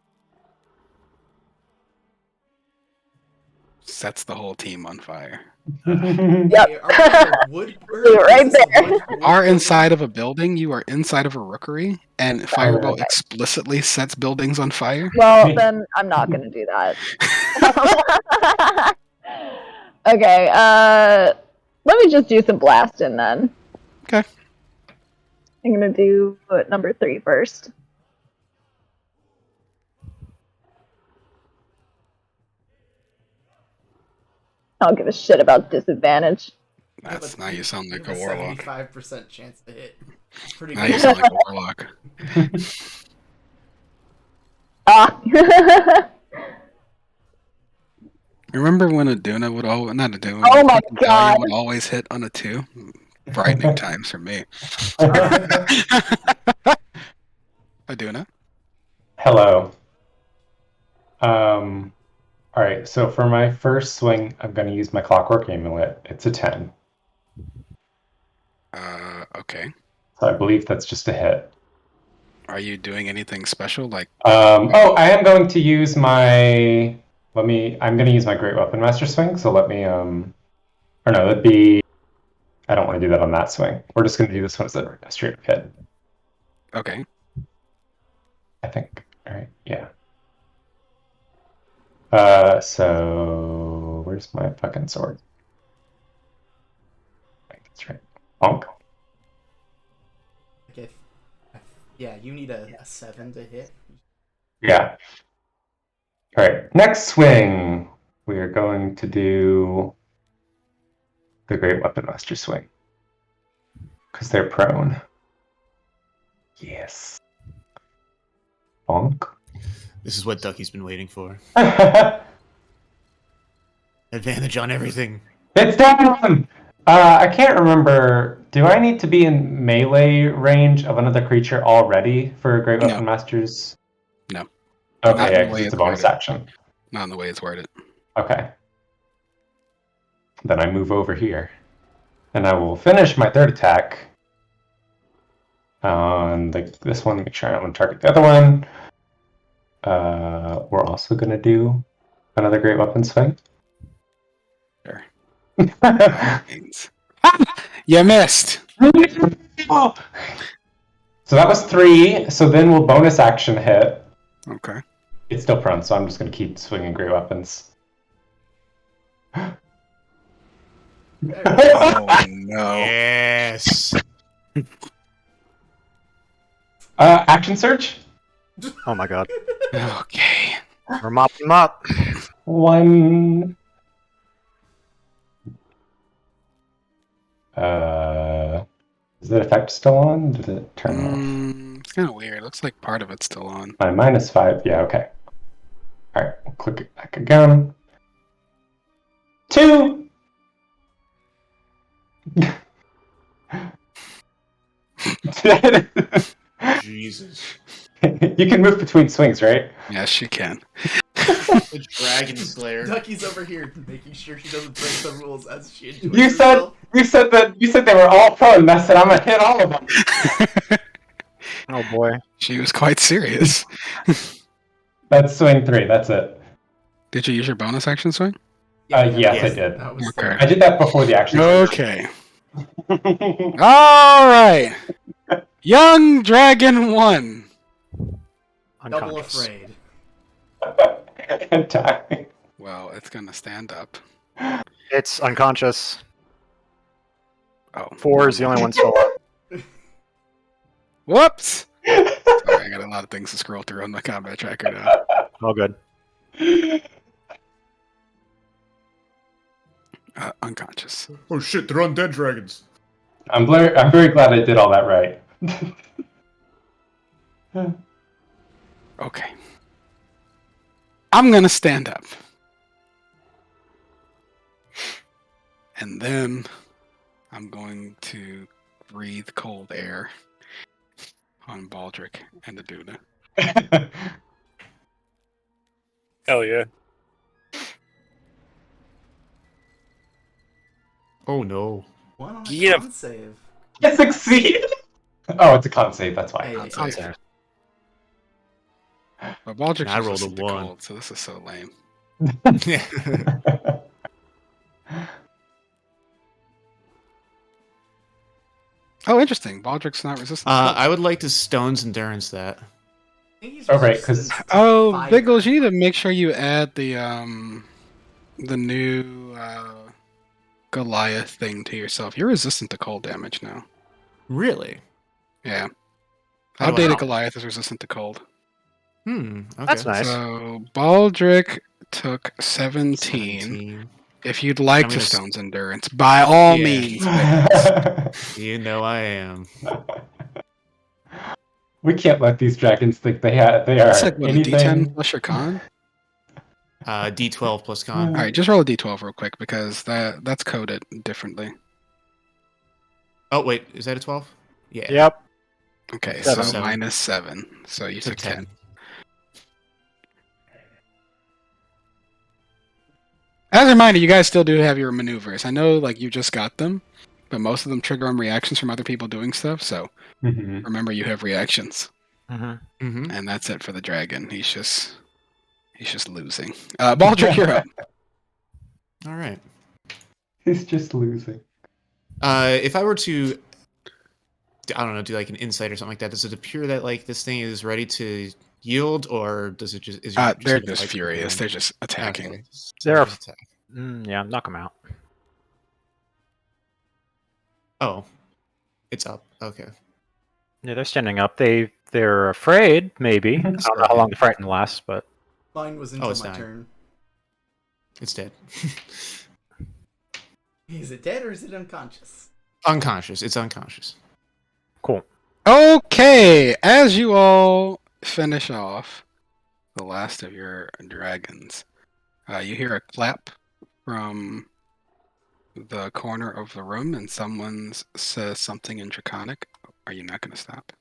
Sets the whole team on fire. Yep. Okay, are we in a wood? You're right is this a there. wood Are building? inside of a building, you are inside of a rookery, and Fireball okay. explicitly sets buildings on fire. Well, then I'm not gonna do that. Okay, let me just do some blasting then. Okay. I'm gonna do number 3 first. I don't give a shit about disadvantage. That's now you sound like You a have warlock. 75% chance to hit. It's pretty Now you good. sound like a warlock. Ah! Remember when Aduna would always not Aduna? Oh my fucking Dahlia God. would always hit on a 2. Frightening times for me. Aduna. Hello. All right. So for my first swing, I'm going to use my Clockwork Amulet. It's a 10. Okay. So I believe that's just a hit. Are you doing anything special? Like, Oh, I am going to use my. I'm going to use my Great Weapon Master swing. So let me. Or no, that'd be. I don't want to do that on that swing. We're just going to do this one as a straight up hit. okay. I think. All right. Yeah. So where's my fucking sword? Right, that's right. Bonk. Okay. Yeah, you need a 7 to hit. Yeah. All right. Next swing, we are going to do the Great Weapon Master swing because they're prone. Yes. Bonk. This is what Ducky's been waiting for. It's Advantage on everything. down. I can't remember. Do I need to be in melee range of another creature already for Great Weapon No. Masters? No. Okay, Not yeah, the 'cause way it's it's a bonus worded. action. Not in the way it's worded. Okay. Then I move over here. And I will finish my third attack on this one. Make sure I don't target the other one. We're also going to do another Great Weapon swing. Sure. Means. You missed. Oh! So that was 3. So then we'll bonus action hit. Okay. It's still prone, so I'm just going to keep swinging great weapons. Oh no. Yes. Action surge. Oh my god. Okay. We're mopping them up. 1. Is the effect still on? Did it turn off? It's kind of weird. Looks like part of it's still on. My -5. Yeah, okay. Alright, we'll click it back again. 2! Jesus. You can move between swings, right? Yes, you can. The Dragon Slayer. Ducky's over here making sure she doesn't break the rules as she enjoys You said herself. you said they were all prone, and I said I'm gonna hit all of them. Oh boy. She was quite serious. That's swing 3. That's it. Did you use your bonus action swing? Yes, Yes. I did. That was Okay. I did that before the action. Okay. All right. Young Dragon 1. double Unconscious. afraid. And die. Well, it's gonna stand up. It's unconscious. Oh. 4 is the only one still up. Whoops. Sorry, I got a lot of things to scroll through on my combat tracker now. All good. Unconscious. Oh shit, they're undead dragons. I'm very glad I did all that right. Okay. I'm gonna stand up. And then I'm going to breathe cold air on Baldric and Aduna. Hell yeah. Oh no. One on a Yeah. con save. I succeed. Oh, it's a con save. That's why. Hey, Con hey, save. hey. But Baldric's I rolled a resistant to 1. cold, so this is so lame. Oh, interesting. Baldric's not resistant to cold. I would like to Stone's Endurance that. I think he's Oh, right, 'cause- resistant to Oh, fire. Biggles, you need to make sure you add the new Goliath thing to yourself. You're resistant to cold damage now. Really? Yeah. How do I Outdated know? Goliath is resistant to cold. Okay. That's nice. So Baldric took 17. 17. If you'd like I'm to gonna s- Stone's Endurance, by all Yeah. means. You know I am. We can't let these dragons think they are It's like what, a D10 anything. plus your con? D12 plus con. All right, just roll a D12 real quick because that's coded differently. Oh wait, is that a 12? Yeah. Yep. Okay, Seven. so Seven. -7. So you took 10. As a reminder, you guys still do have your maneuvers. I know, like, you just got them, but most of them trigger on reactions from other people doing stuff. So Mhm. remember, you have reactions, Mm-hmm. Mm-hmm. and that's it for the dragon. He's just losing. Baldric, you're up. All right. He's just losing. If I were to, I don't know, do like an insight or something like that, does it appear that like this thing is ready to yield, or does it just? They're like, just like, furious. They're just attacking. Okay. They're- Just attack. Yeah, knock him out. Oh, it's up. Okay. Yeah, they're standing up. They're afraid, maybe. I don't know how long the frightened lasts, but Mine was until it's my dying. turn. It's dead. Is it dead or is it unconscious? Unconscious. It's unconscious. cool. Okay, as you all finish off the last of your dragons, you hear a clap from the corner of the room, and someone says something in Draconic. Are you not going to stop?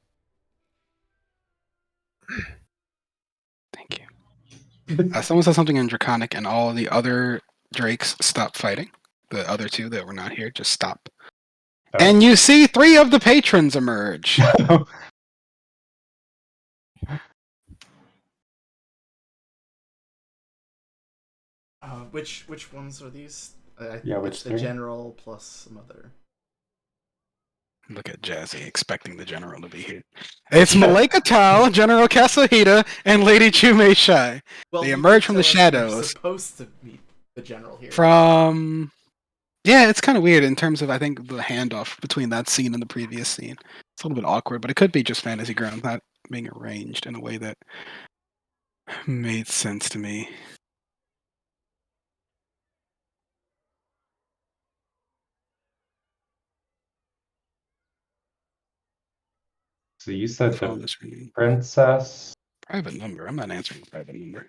Thank you. Someone says something in Draconic, and all the other drakes stop fighting. The other two that were not here just stop. Oh. And you see 3 of the patrons emerge. Which ones are these? Yeah, it's which the three? general plus some other. Look at Jazzy expecting the general to be here. It's Maleka Tao, General Kasahita, and Lady Chume Shai. Well, They you emerge did from the tell us you're shadows. supposed to meet the general here. From yeah, it's kind of weird in terms of I think the handoff between that scene and the previous scene. It's a little bit awkward, but it could be just Fantasy Grounds not being arranged in a way that made sense to me. So you said Follow the this reading. princess. Private number. I'm not answering the private number.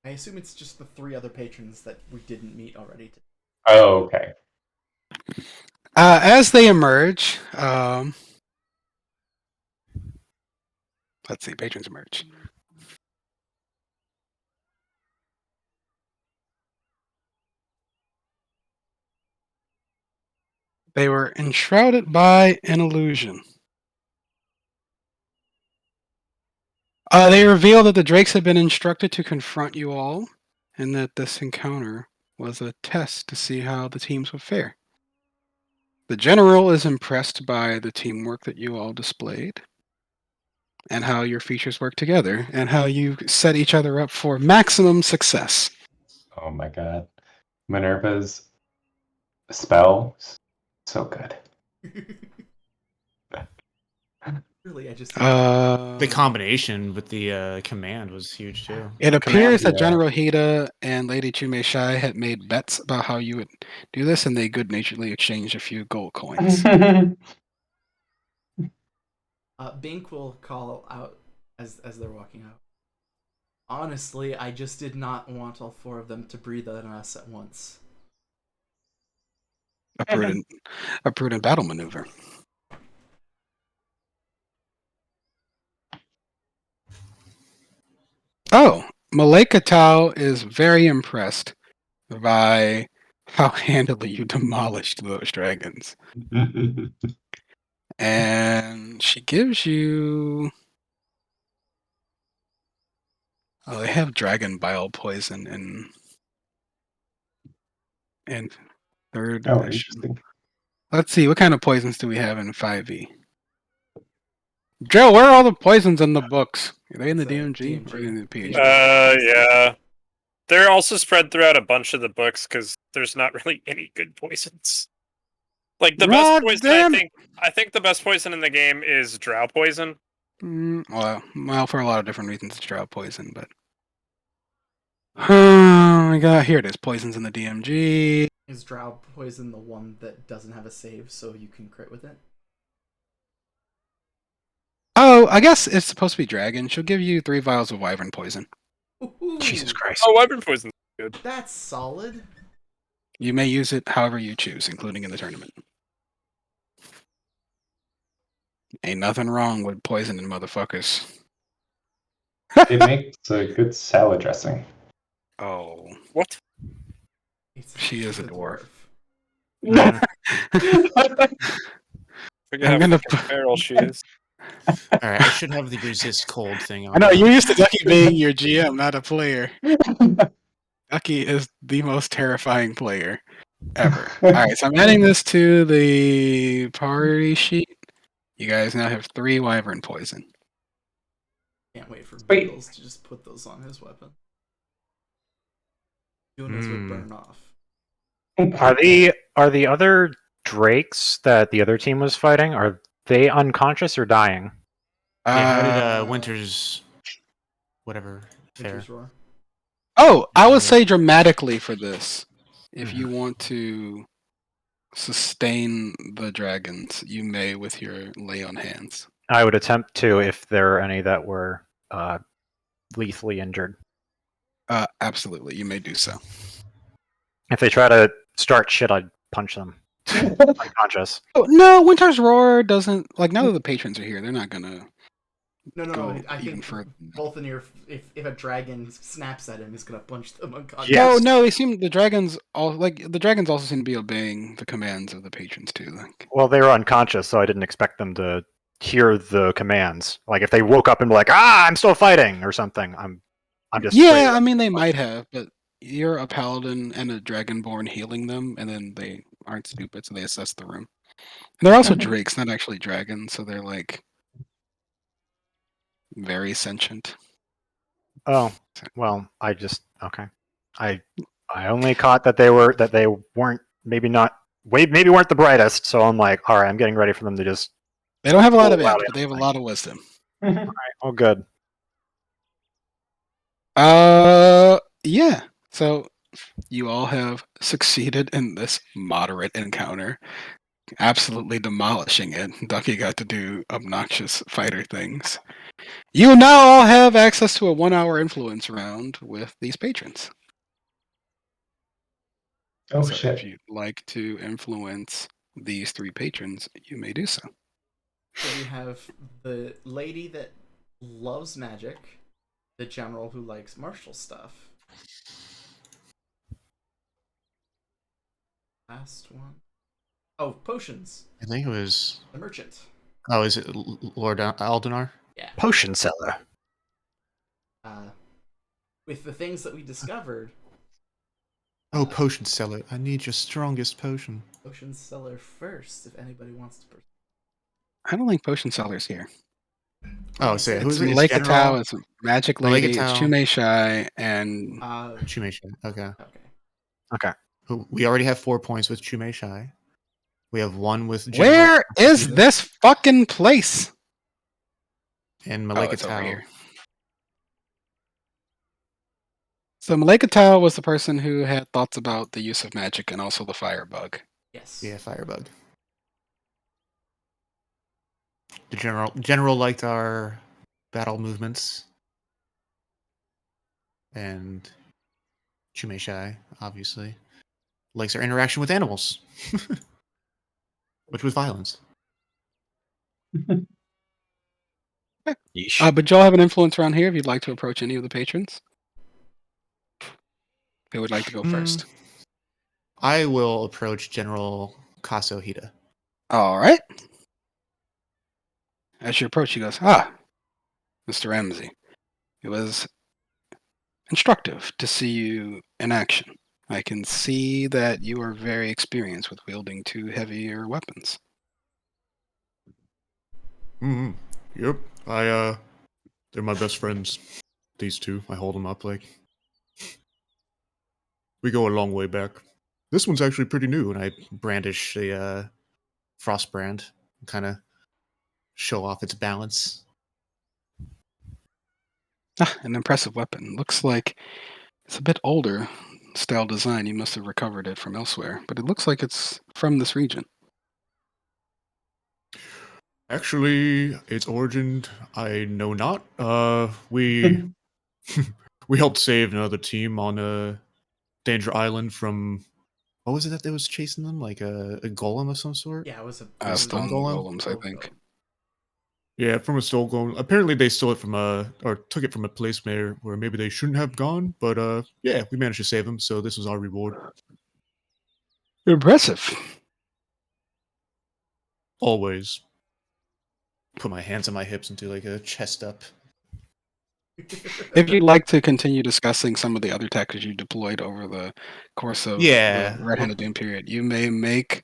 I assume it's just the 3 other patrons that we didn't meet already. Oh, okay. As they emerge, let's see, patrons emerge. They were enshrouded by an illusion. They reveal that the Drakes had been instructed to confront you all, and that this encounter was a test to see how the teams would fare. The general is impressed by the teamwork that you all displayed, and how your features work together, and how you set each other up for maximum success. Oh my god. Minerva's spell, so good. Really, I just The combination with the command was huge too. It appears that yeah. General Hida and Lady Chume Shai had made bets about how you would do this, and they good-naturedly exchanged a few gold coins. Bink will call out as they're walking out. Honestly, I just did not want all 4 of them to breathe on us at once. A prudent battle maneuver. Oh, Maleka Tao is very impressed by how handily you demolished those dragons. And she gives you... Oh, they have dragon bile poison in 3rd Oh, edition. interesting. Let's see, what kind of poisons do we have in 5e? Joe, where are all the poisons in the books? Are they in the It's, DMG or DMG. in the PhD? Yeah. They're also spread throughout a bunch of the books because there's not really any good poisons. Like the best God poison, damn I think the best poison in the game is drow poison. Well, for a lot of different reasons, it's drought poison, but oh my god, here it is. Poisons in the DMG. Is Drow Poison the one that doesn't have a save, so you can crit with it? Oh, I guess it's supposed to be dragon. She'll give you 3 vials of wyvern poison. Ooh, Jesus Christ. Oh, wyvern poison's good. that's solid. You may use it however you choose, including in the tournament. Ain't nothing wrong with poisoning motherfuckers. It makes a good salad dressing. Oh, What? She is she's a dwarf. Forget I'm how gonna fucking feral she is. All right, I should have the resist cold thing on. I know you're used to Ducky being your GM, not a player. Ducky is the most terrifying player ever. All right, so I'm adding this to the party sheet. You guys now have 3 wyvern poison. Can't wait for Wait. Beagles to just put those on his weapon. Yunas would burn off. Are the other drakes that the other team was fighting, are they unconscious or dying? Yeah, how did Winter's whatever fare? Winter's Roar. Oh, I would say dramatically for this. If you want to sustain the dragons, you may with your lay on hands. I would attempt to if there are any that were lethally injured. Absolutely, you may do so. If they try to start shit, I'd punch them. Unconscious. Oh, no, Winter's Roar doesn't like. Now that the patrons are here, they're not gonna. No, Go I even think further. both in your if a dragon snaps at him, he's gonna punch them unconscious. Yes. No, they seem the dragons also seem to be obeying the commands of the patrons too. Like, Well, they were unconscious, so I didn't expect them to hear the commands. Like if they woke up and were like, "Ah, I'm still fighting" or something. I'm just Yeah, I mean they might have, but you're a paladin and a dragonborn healing them, and then they aren't stupid, so they assess the room. And they're also drakes, not actually dragons, so they're like very sentient. Oh, well, I just okay. I only caught that they weren't maybe not maybe weren't the brightest, so I'm like, all right, I'm getting ready for them to just They don't have a lot of roll out edge, but they have a everything. lot of wisdom. Oh, good. Yeah. So you all have succeeded in this moderate encounter, absolutely demolishing it. Ducky got to do obnoxious fighter things. You now all have access to a 1-hour influence round with these patrons. Oh So if shit. you'd like to influence these 3 patrons, you may do so. So we have the lady that loves magic, the general who likes martial stuff. Last one. Oh, potions. I think it was. The merchant. Oh, is it Lord Aldenar? Yeah. Potion seller. With the things that we discovered. Oh, potion seller. I need your strongest potion. Potion seller first, if anybody wants to. I don't think potion seller's here. Oh, so It's who's it? It's Maleka Tau, General it's Magic Maleka Lady, it's Tau. Chume Shai, and Chumei. Okay. Okay. We already have 4 points with Chumei Shai. We have 1 with General where is Akihito this fucking place? and Oh, Maleka it's over Tau. here. So Maleka Tau was the person who had thoughts about the use of magic and also the firebug. Yes. Yeah, Firebug. The general liked our battle movements, and Chumei Shai obviously likes our interaction with animals, which was violence. Yeesh. But y'all have an influence around here if you'd like to approach any of the patrons. Who would like to go first? I will approach General Kazuhita. All right. As you approach, he goes, Mr. Ramsey. It was instructive to see you in action. I can see that you are very experienced with wielding 2 heavier weapons. Yep. They're my best friends. These 2. I hold them up like. We go a long way back. This one's actually pretty new, and I brandish a frost brand, kind of show off its balance. An impressive weapon. Looks like it's a bit older style design. You must have recovered it from elsewhere, but it looks like it's from this region. Actually, its origin I know not. We we helped save another team on Danger Island from what was it that was chasing them? Like a golem of some sort? Yeah, it was a Stone golem? golems, I think. Yeah, from a stone golem. Apparently, they stole it from or took it from a place where maybe they shouldn't have gone. But yeah, we managed to save them, so this was our reward. Impressive. Always. Put my hands on my hips and do like a chest up. If you'd like to continue discussing some of the other tactics you deployed over the course of Yeah. the Red-Handed Doom period, you may make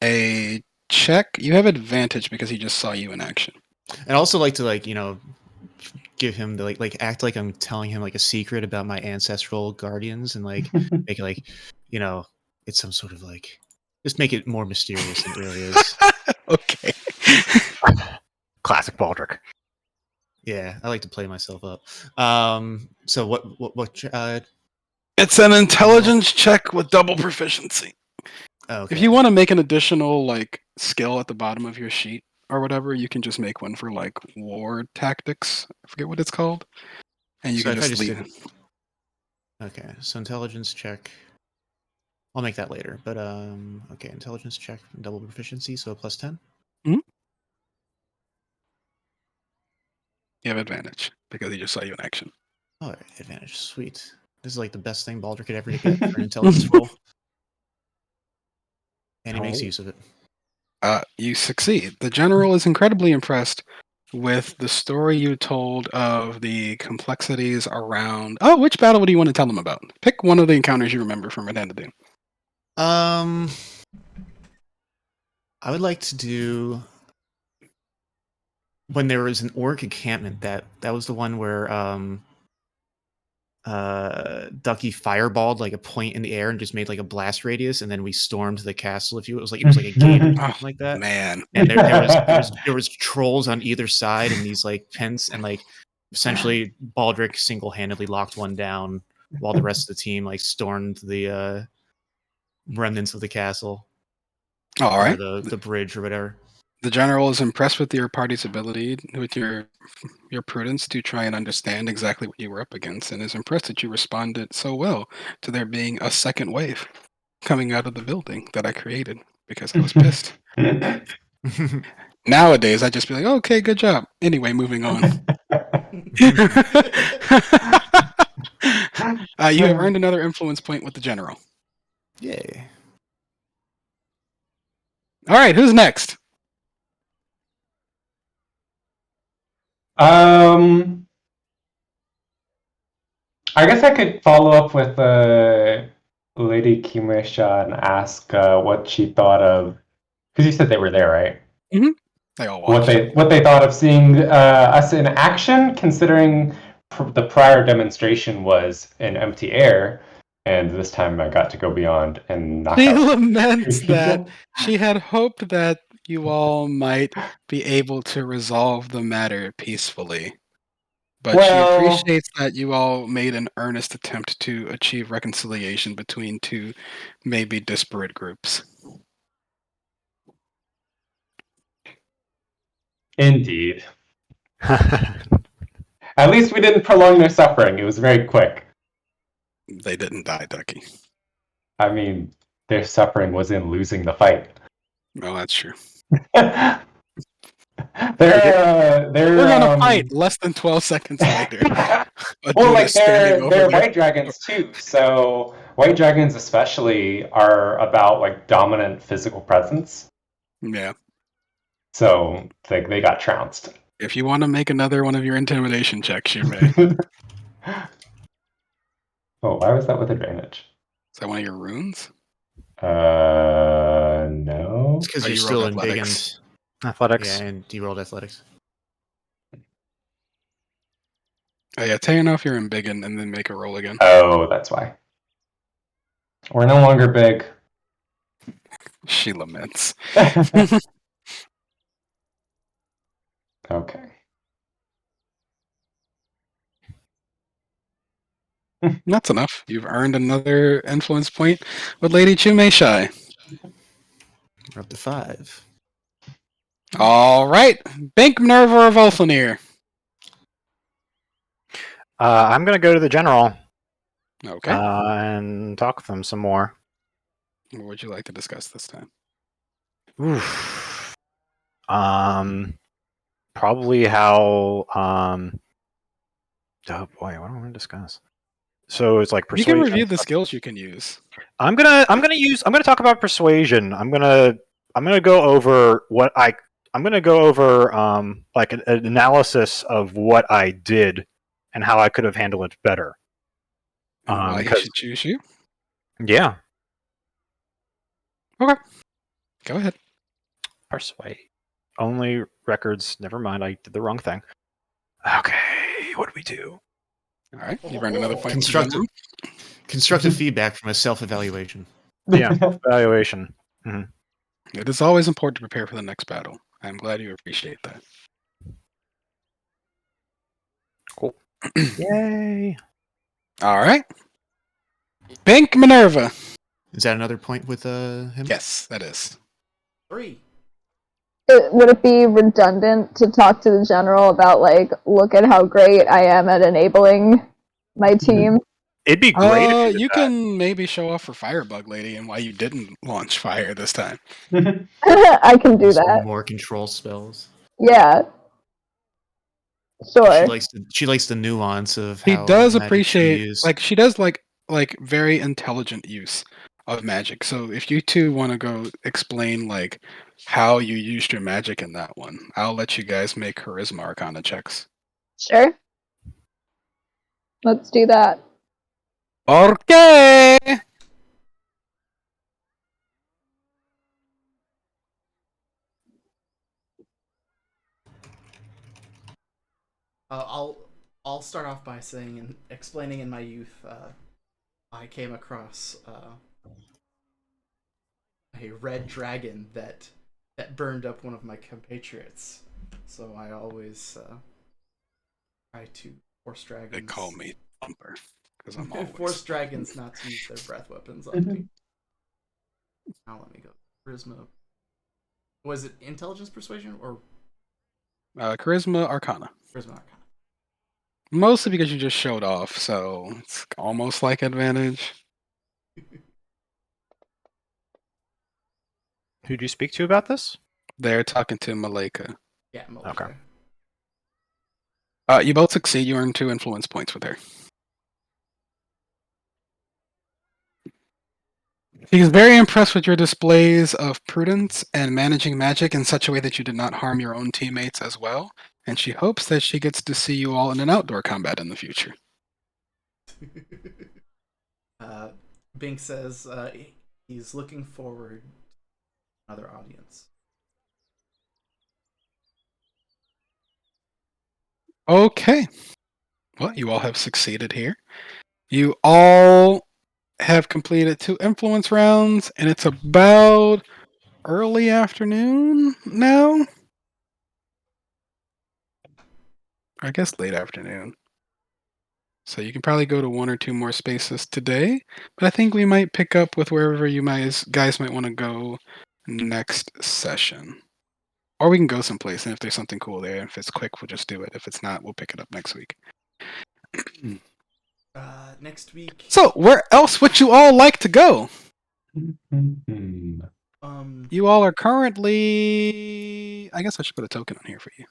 a check. You have advantage because he just saw you in action. And I also like to give him the like act like I'm telling him like a secret about my ancestral guardians and like make it like it's some sort of like just make it more mysterious than it really is. Okay. Classic Baldric. Yeah, I like to play myself up. So what It's an intelligence check with double proficiency. okay. If you want to make an additional like skill at the bottom of your sheet or whatever, you can just make one for like war tactics. I forget what it's called. And you So can if I just leave did- it. Okay, so intelligence check. I'll make that later. But okay, intelligence check, double proficiency, so +10. You have advantage because he just saw you in action. Oh, advantage, sweet. This is like the best thing Baldur could ever get for an intelligence roll. And he makes Oh. use of it. You succeed. The general is incredibly impressed with the story you told of the complexities around. Oh, which battle do you want to tell them about? Pick one of the encounters you remember from Red Handed Doom. I would like to do when there was an orc encampment. That was the one where Ducky fireballed like a point in the air and just made like a blast radius, and then we stormed the castle. It was like a game or something like that. Man, And there was trolls on either side and these like pens, and like essentially Baldric single-handedly locked one down while the rest of the team like stormed the remnants of the castle. all right. The bridge or whatever. The general is impressed with your party's ability, with your prudence to try and understand exactly what you were up against, and is impressed that you responded so well to there being a second wave coming out of the building that I created because I was pissed. Nowadays, I'd just be like, okay, good job. Anyway, moving on. You have earned another influence point with the general. Yay. All right, who's next? I guess I could follow up with Lady Kimesha and ask what she thought of, because you said they were there, right? They all watched. What they thought of seeing us in action, considering the prior demonstration was in empty air, and this time I got to go beyond and knock She out laments people. that she had hoped that you all might be able to resolve the matter peacefully. But Well- she appreciates that you all made an earnest attempt to achieve reconciliation between two maybe disparate groups. Indeed. At least we didn't prolong their suffering. It was very quick. They didn't die, Ducky. I mean, their suffering was in losing the fight. Well, that's true. They're We're gonna fight less than 12 seconds later. Well, like standing they're over there. white dragons too. So white dragons especially are about like dominant physical presence. Yeah. So they got trounced. If you want to make another one of your intimidation checks, you may. Is Oh, why was that with advantage? that one of your runes? No. It's because Oh, you're you still rolled in big athletics. Athletics. yeah, and you rolled athletics. Oh yeah, take off your embiggen and then make a roll again. Oh, that's why. We're no longer big. She laments. Okay. That's enough. You've earned another influence point with Lady Chumeshai. We're up to 5. All right, Bank Minerva of Ulfanir. I'm gonna go to the general Okay. and talk with him some more. What would you like to discuss this time? Oof. Probably how. Oh boy, what do I want to discuss? So it's like You persuasion. can review the skills you can use. I'm gonna talk about persuasion. I'm gonna go over like an analysis of what I did and how I could have handled it better. And why he because- should choose you? Yeah, Go ahead. persuade. Only records. Never mind. I did the wrong thing. Okay, what do we do? All right, you've earned another point. Constructive, constructive feedback from a self-evaluation. Yeah, evaluation. It is always important to prepare for the next battle. I'm glad you appreciate that. Cool. Yay! All right. Bank Minerva. Is that another point with him? Yes, that is. 3. Would it be redundant to talk to the general about, like, look at how great I am at enabling my team? It'd be great. if you did You that. can maybe show off for Firebug Lady and why you didn't launch fire this time. I can do Some that. more control spells. Yeah. Sure. She likes the nuance of He how does magic should be appreciate, used. like, she does like very intelligent use of magic. So if you two want to go explain like how you used your magic in that one, I'll let you guys make charisma arcana checks. Sure. Let's do that. Okay. I'll start off by saying and explaining in my youth, I came across a red dragon that burned up one of my compatriots. So I always try to force dragons. They call me Thumper because I'm always force dragons not to use their breath weapons on me. Now let me go. Charisma. Was it intelligence persuasion or charisma arcana. charisma arcana? Mostly because you just showed off, so it's almost like advantage. Who'd you speak to about this? They're talking to Malika. Yeah, Malika. Okay. You both succeed. You earn 2 influence points with her. She's very impressed with your displays of prudence and managing magic in such a way that you did not harm your own teammates as well, and she hopes that she gets to see you all in an outdoor combat in the future. Bink says he's looking forward to another audience. Okay. Well, you all have succeeded here. You all have completed 2 influence rounds, and it's about early afternoon now. I guess late afternoon. So you can probably go to 1 or 2 more spaces today, but I think we might pick up with wherever you guys might want to go next session. Or we can go someplace, and if there's something cool there, if it's quick, we'll just do it. If it's not, we'll pick it up next week. Next week. So, where else would you all like to go? You all are currently... I guess I should put a token on here for you.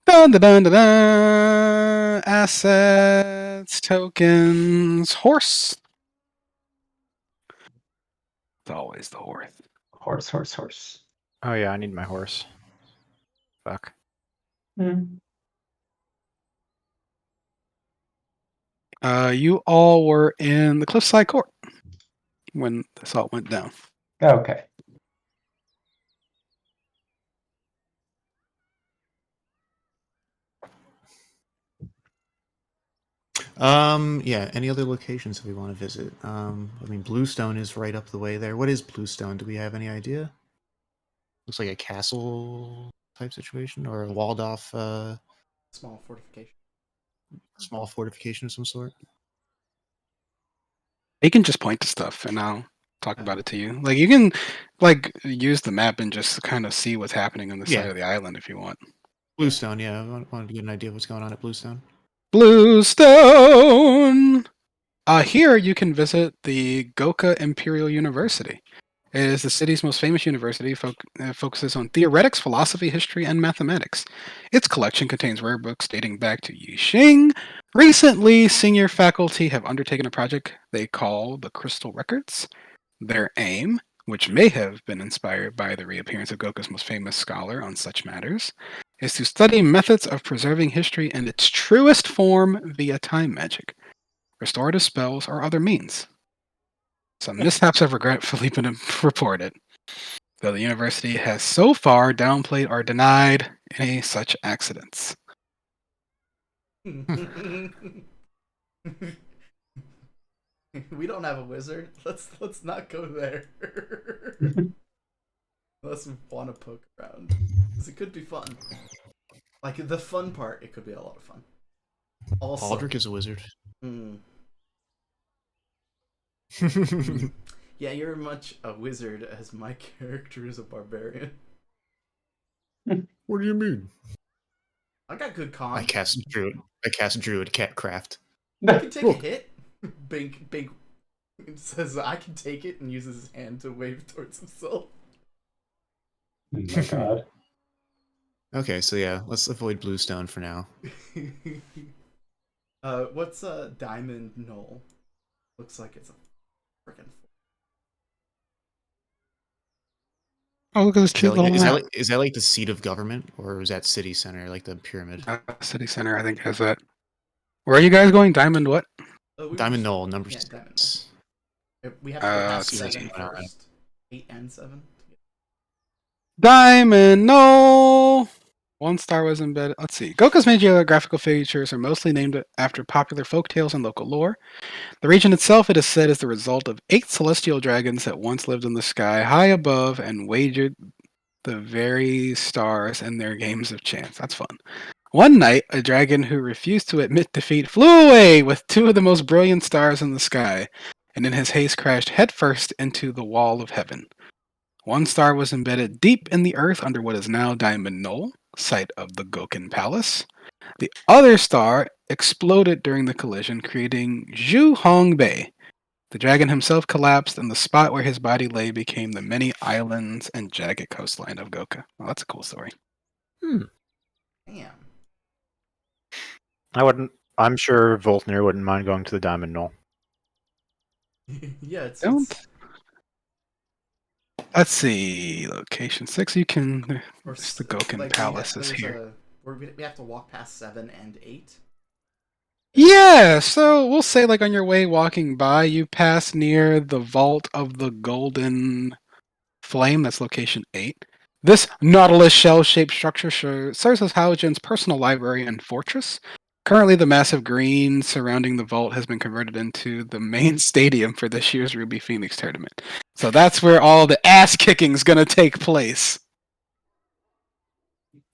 Dun, dun, dun, dun, dun. Assets, tokens, horse. It's always the horse. Horse. Oh yeah, I need my horse. Fuck. You all were in the Cliffside Court when this all went down. Okay. Yeah, any other locations that we want to visit? I mean, Bluestone is right up the way there. What is Bluestone? Do we have any idea? Looks like a castle type situation or a walled off Small fortification. small fortification of some sort. You can just point to stuff and I'll talk about it to you. Like you can like use the map and just kind of see what's happening on the side Yeah. of the island if you want. Bluestone, yeah. I wanted to get an idea of what's going on at Bluestone. Bluestone! Here you can visit the Goka Imperial University. It is the city's most famous university, focuses on theoretics, philosophy, history, and mathematics. Its collection contains rare books dating back to Yi Xing. Recently, senior faculty have undertaken a project they call the Crystal Records. Their aim, which may have been inspired by the reappearance of Goka's most famous scholar on such matters, is to study methods of preserving history in its truest form via time magic, restorative spells, or other means. Some mishaps have regretfully been reported, though the university has so far downplayed or denied any such accidents. We don't have a wizard. Let's not go there. Unless we want to poke around, because it could be fun. Like the fun part, it could be a lot of fun. Also, Aldrich is a wizard. Yeah, you're much a wizard as my character is a barbarian. What do you mean? I got good con. I cast druid catcraft. I can take a hit. Bink says I can take it and uses his hand to wave towards himself. Oh my god. Okay, so yeah, let's avoid Bluestone for now. What's Diamond Knoll? Looks like it's a freaking. Oh, look at this Is that, cute like, little map. is that like the seat of government, or is that city center, like the pyramid? City Center, I think, has that. Where are you guys going? Diamond what? Diamond Knoll, number Yeah, 6. Diamond Knoll. We have to go past let's 7 see. first. 8 and 7. Diamond Knoll! 1 star was embedded. Let's see. Goka's major geographical features are mostly named after popular folktales and local lore. The region itself, it is said, is the result of 8 celestial dragons that once lived in the sky high above and wagered the very stars in their games of chance. That's fun. One night, a dragon who refused to admit defeat flew away with 2 of the most brilliant stars in the sky, and in his haste crashed headfirst into the wall of heaven. 1 star was embedded deep in the earth under what is now Diamond Knoll, site of the Goken Palace. The other star exploded during the collision, creating Zhu Hong Bay. The dragon himself collapsed, and the spot where his body lay became the many islands and jagged coastline of Goka. Well, that's a cool story. Damn. I'm sure Voltnir wouldn't mind going to the Diamond Knoll. Yeah, it's Let's see. Location 6. You can. or It's the s- Goken like, Palace is there's here. we have to walk past 7 and 8. Yeah, so we'll say, like, on your way walking by, you pass near the Vault of the Golden Flame. That's location 8. This Nautilus shell-shaped structure serves as Halogen's personal library and fortress. Currently, the massive green surrounding the vault has been converted into the main stadium for this year's Ruby Phoenix tournament. So that's where all the ass kicking is going to take place.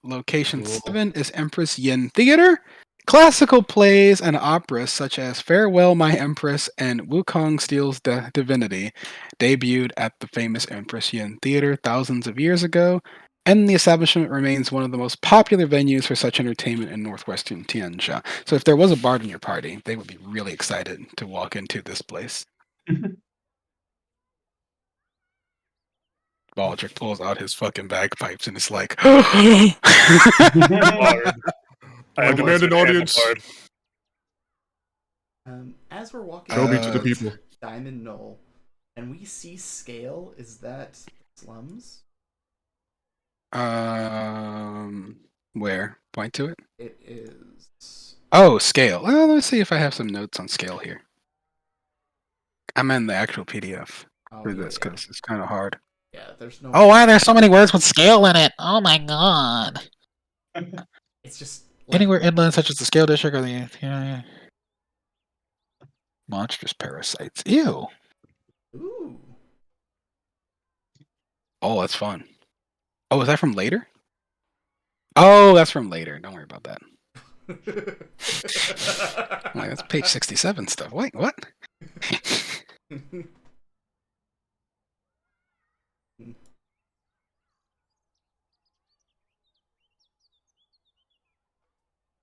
Location Cool. 7 is Empress Yin Theater. Classical plays and operas such as Farewell My Empress and Wukong Steals Divinity debuted at the famous Empress Yin Theater thousands of years ago, and the establishment remains one of the most popular venues for such entertainment in northwestern Tianjia. So if there was a bard in your party, they would be really excited to walk into this place. Baldric pulls out his fucking bagpipes and it's like, Bard. I have demand an Wizard and a audience. Bard. As we're walking Show me to Uh, the people. Diamond Knoll, and we see Scale. Is that slums? Where? Point to it. It is. Oh, scale. Well, let's see if I have some notes on scale here. I'm in the actual PDF Oh, for yeah, this yeah. because it's kind of hard. Yeah, there's no. Oh, wow, there's so many words with scale in it. Oh my god. It's just like, Anywhere inland, such as the scale district or the monstrous parasites. Ew. ooh. Oh, that's fun. Oh, is that from later? Oh, that's from later. Don't worry about that. Like, that's page 67 stuff. Wait, what?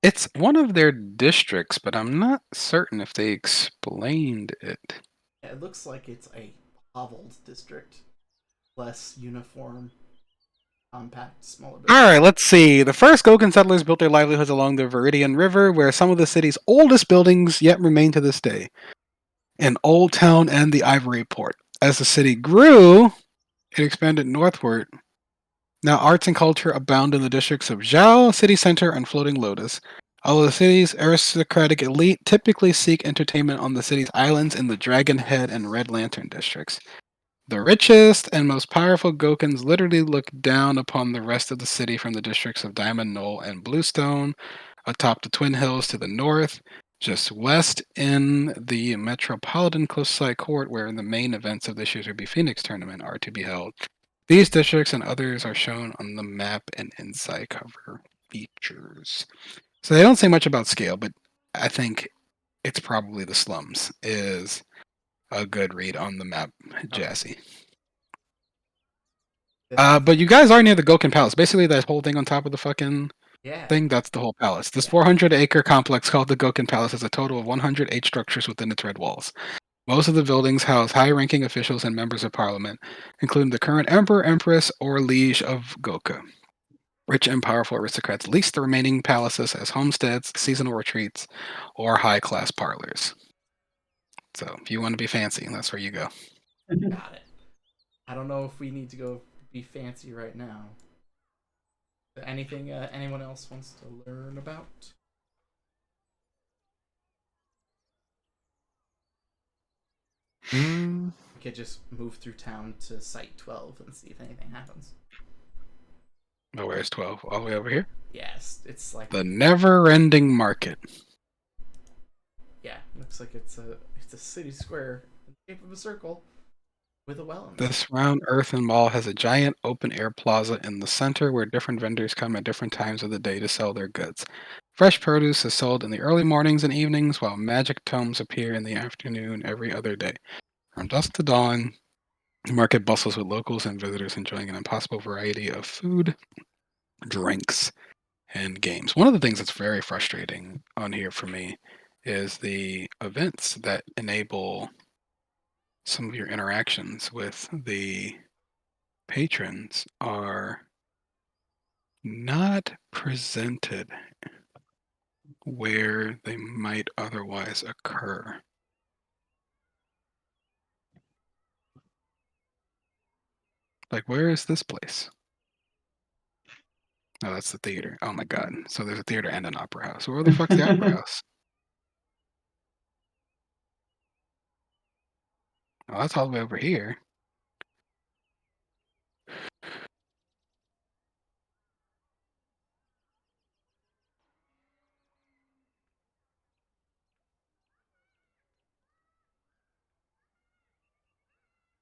It's one of their districts, but I'm not certain if they explained it. Yeah, it looks like it's a hoveled district, less uniform, compact, smaller. All right, let's see. The first Goken settlers built their livelihoods along the Viridian River, where some of the city's oldest buildings yet remain to this day. In Old Town and the Ivory Port. As the city grew, it expanded northward. Now arts and culture abound in the districts of Zhao, City Center, and Floating Lotus. Although the city's aristocratic elite typically seek entertainment on the city's islands in the Dragon Head and Red Lantern districts. The richest and most powerful Gokens literally look down upon the rest of the city from the districts of Diamond Knoll and Bluestone, atop the Twin Hills to the north, just west in the Metropolitan Coastside Court, where the main events of this year's Ruby Phoenix tournament are to be held. These districts and others are shown on the map and inside cover features. So they don't say much about scale, but I think it's probably the slums is a good read on the map, Jassy. But you guys are near the Goken Palace. Basically, that whole thing on top of the fucking Yeah. thing, that's the whole palace. This 400-acre complex called the Goken Palace has a total of 108 structures within its red walls. Most of the buildings house high-ranking officials and members of parliament, including the current emperor, empress, or liege of Goka. Rich and powerful aristocrats lease the remaining palaces as homesteads, seasonal retreats, or high-class parlors. So if you want to be fancy, that's where you go. Got it. I don't know if we need to go be fancy right now. Anything anyone else wants to learn about? Mm, We could just move through town to Site 12 and see if anything happens. Oh, where's 12? All the way over here? Yes, it's like The never-ending market. yeah, looks like it's a city square in the shape of a circle with a well in it. This round earthen mall has a giant open-air plaza in the center where different vendors come at different times of the day to sell their goods. Fresh produce is sold in the early mornings and evenings, while magic tomes appear in the afternoon every other day. From dusk to dawn, the market bustles with locals and visitors enjoying an impossible variety of food, drinks, and games. One of the things that's very frustrating on here for me is the events that enable some of your interactions with the patrons are not presented where they might otherwise occur. Like, where is this place? Oh, that's the theater. Oh my god. So there's a theater and an opera house. Where the fuck's the opera house? Oh, that's all the way over here.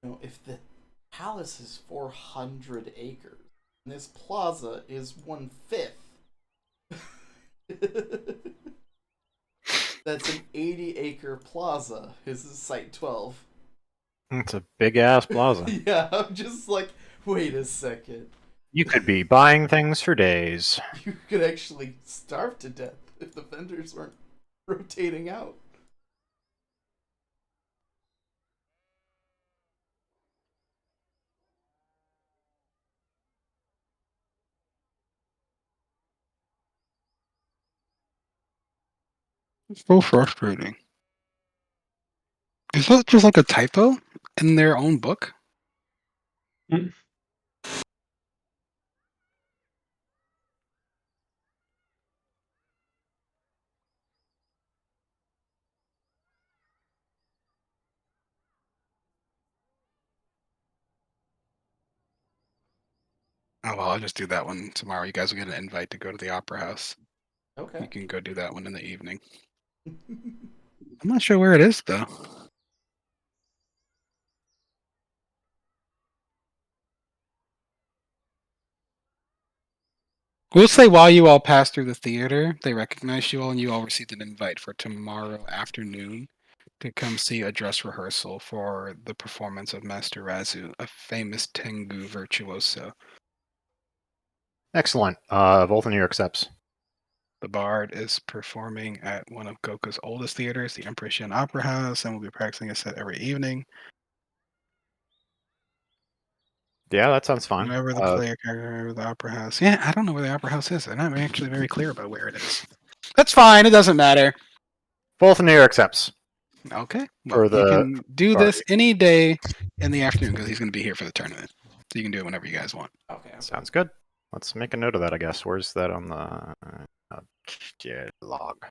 You know, if the palace is 400 acres, and this plaza is 1/5. That's an 80-acre plaza. This is Site 12. It's a big ass plaza. Yeah, I'm just like, wait a second. You could be buying things for days. You could actually starve to death if the vendors weren't rotating out. It's so frustrating. Is that just like a typo in their own book? Oh well, I'll just do that one tomorrow. You guys will get an invite to go to the opera house. You Okay. can go do that one in the evening. I'm not sure where it is though. We'll say while you all pass through the theater, they recognize you all and you all received an invite for tomorrow afternoon to come see a dress rehearsal for the performance of Master Razu, a famous Tengu virtuoso. Excellent. Volthanir accepts. The Bard is performing at one of Goka's oldest theaters, the Empressian Opera House, and will be practicing a set every evening. Yeah, that sounds fine. Whenever the player character of the Opera House. Yeah, I don't know where the Opera House is. They're not actually very clear about where it is. That's fine. It doesn't matter. Volthanir accepts. Okay. For Well, the you can do party. this any day in the afternoon because he's going to be here for the tournament. So you can do it whenever you guys want. Okay. Sounds good. Let's make a note of that, I guess. Where's that on the log?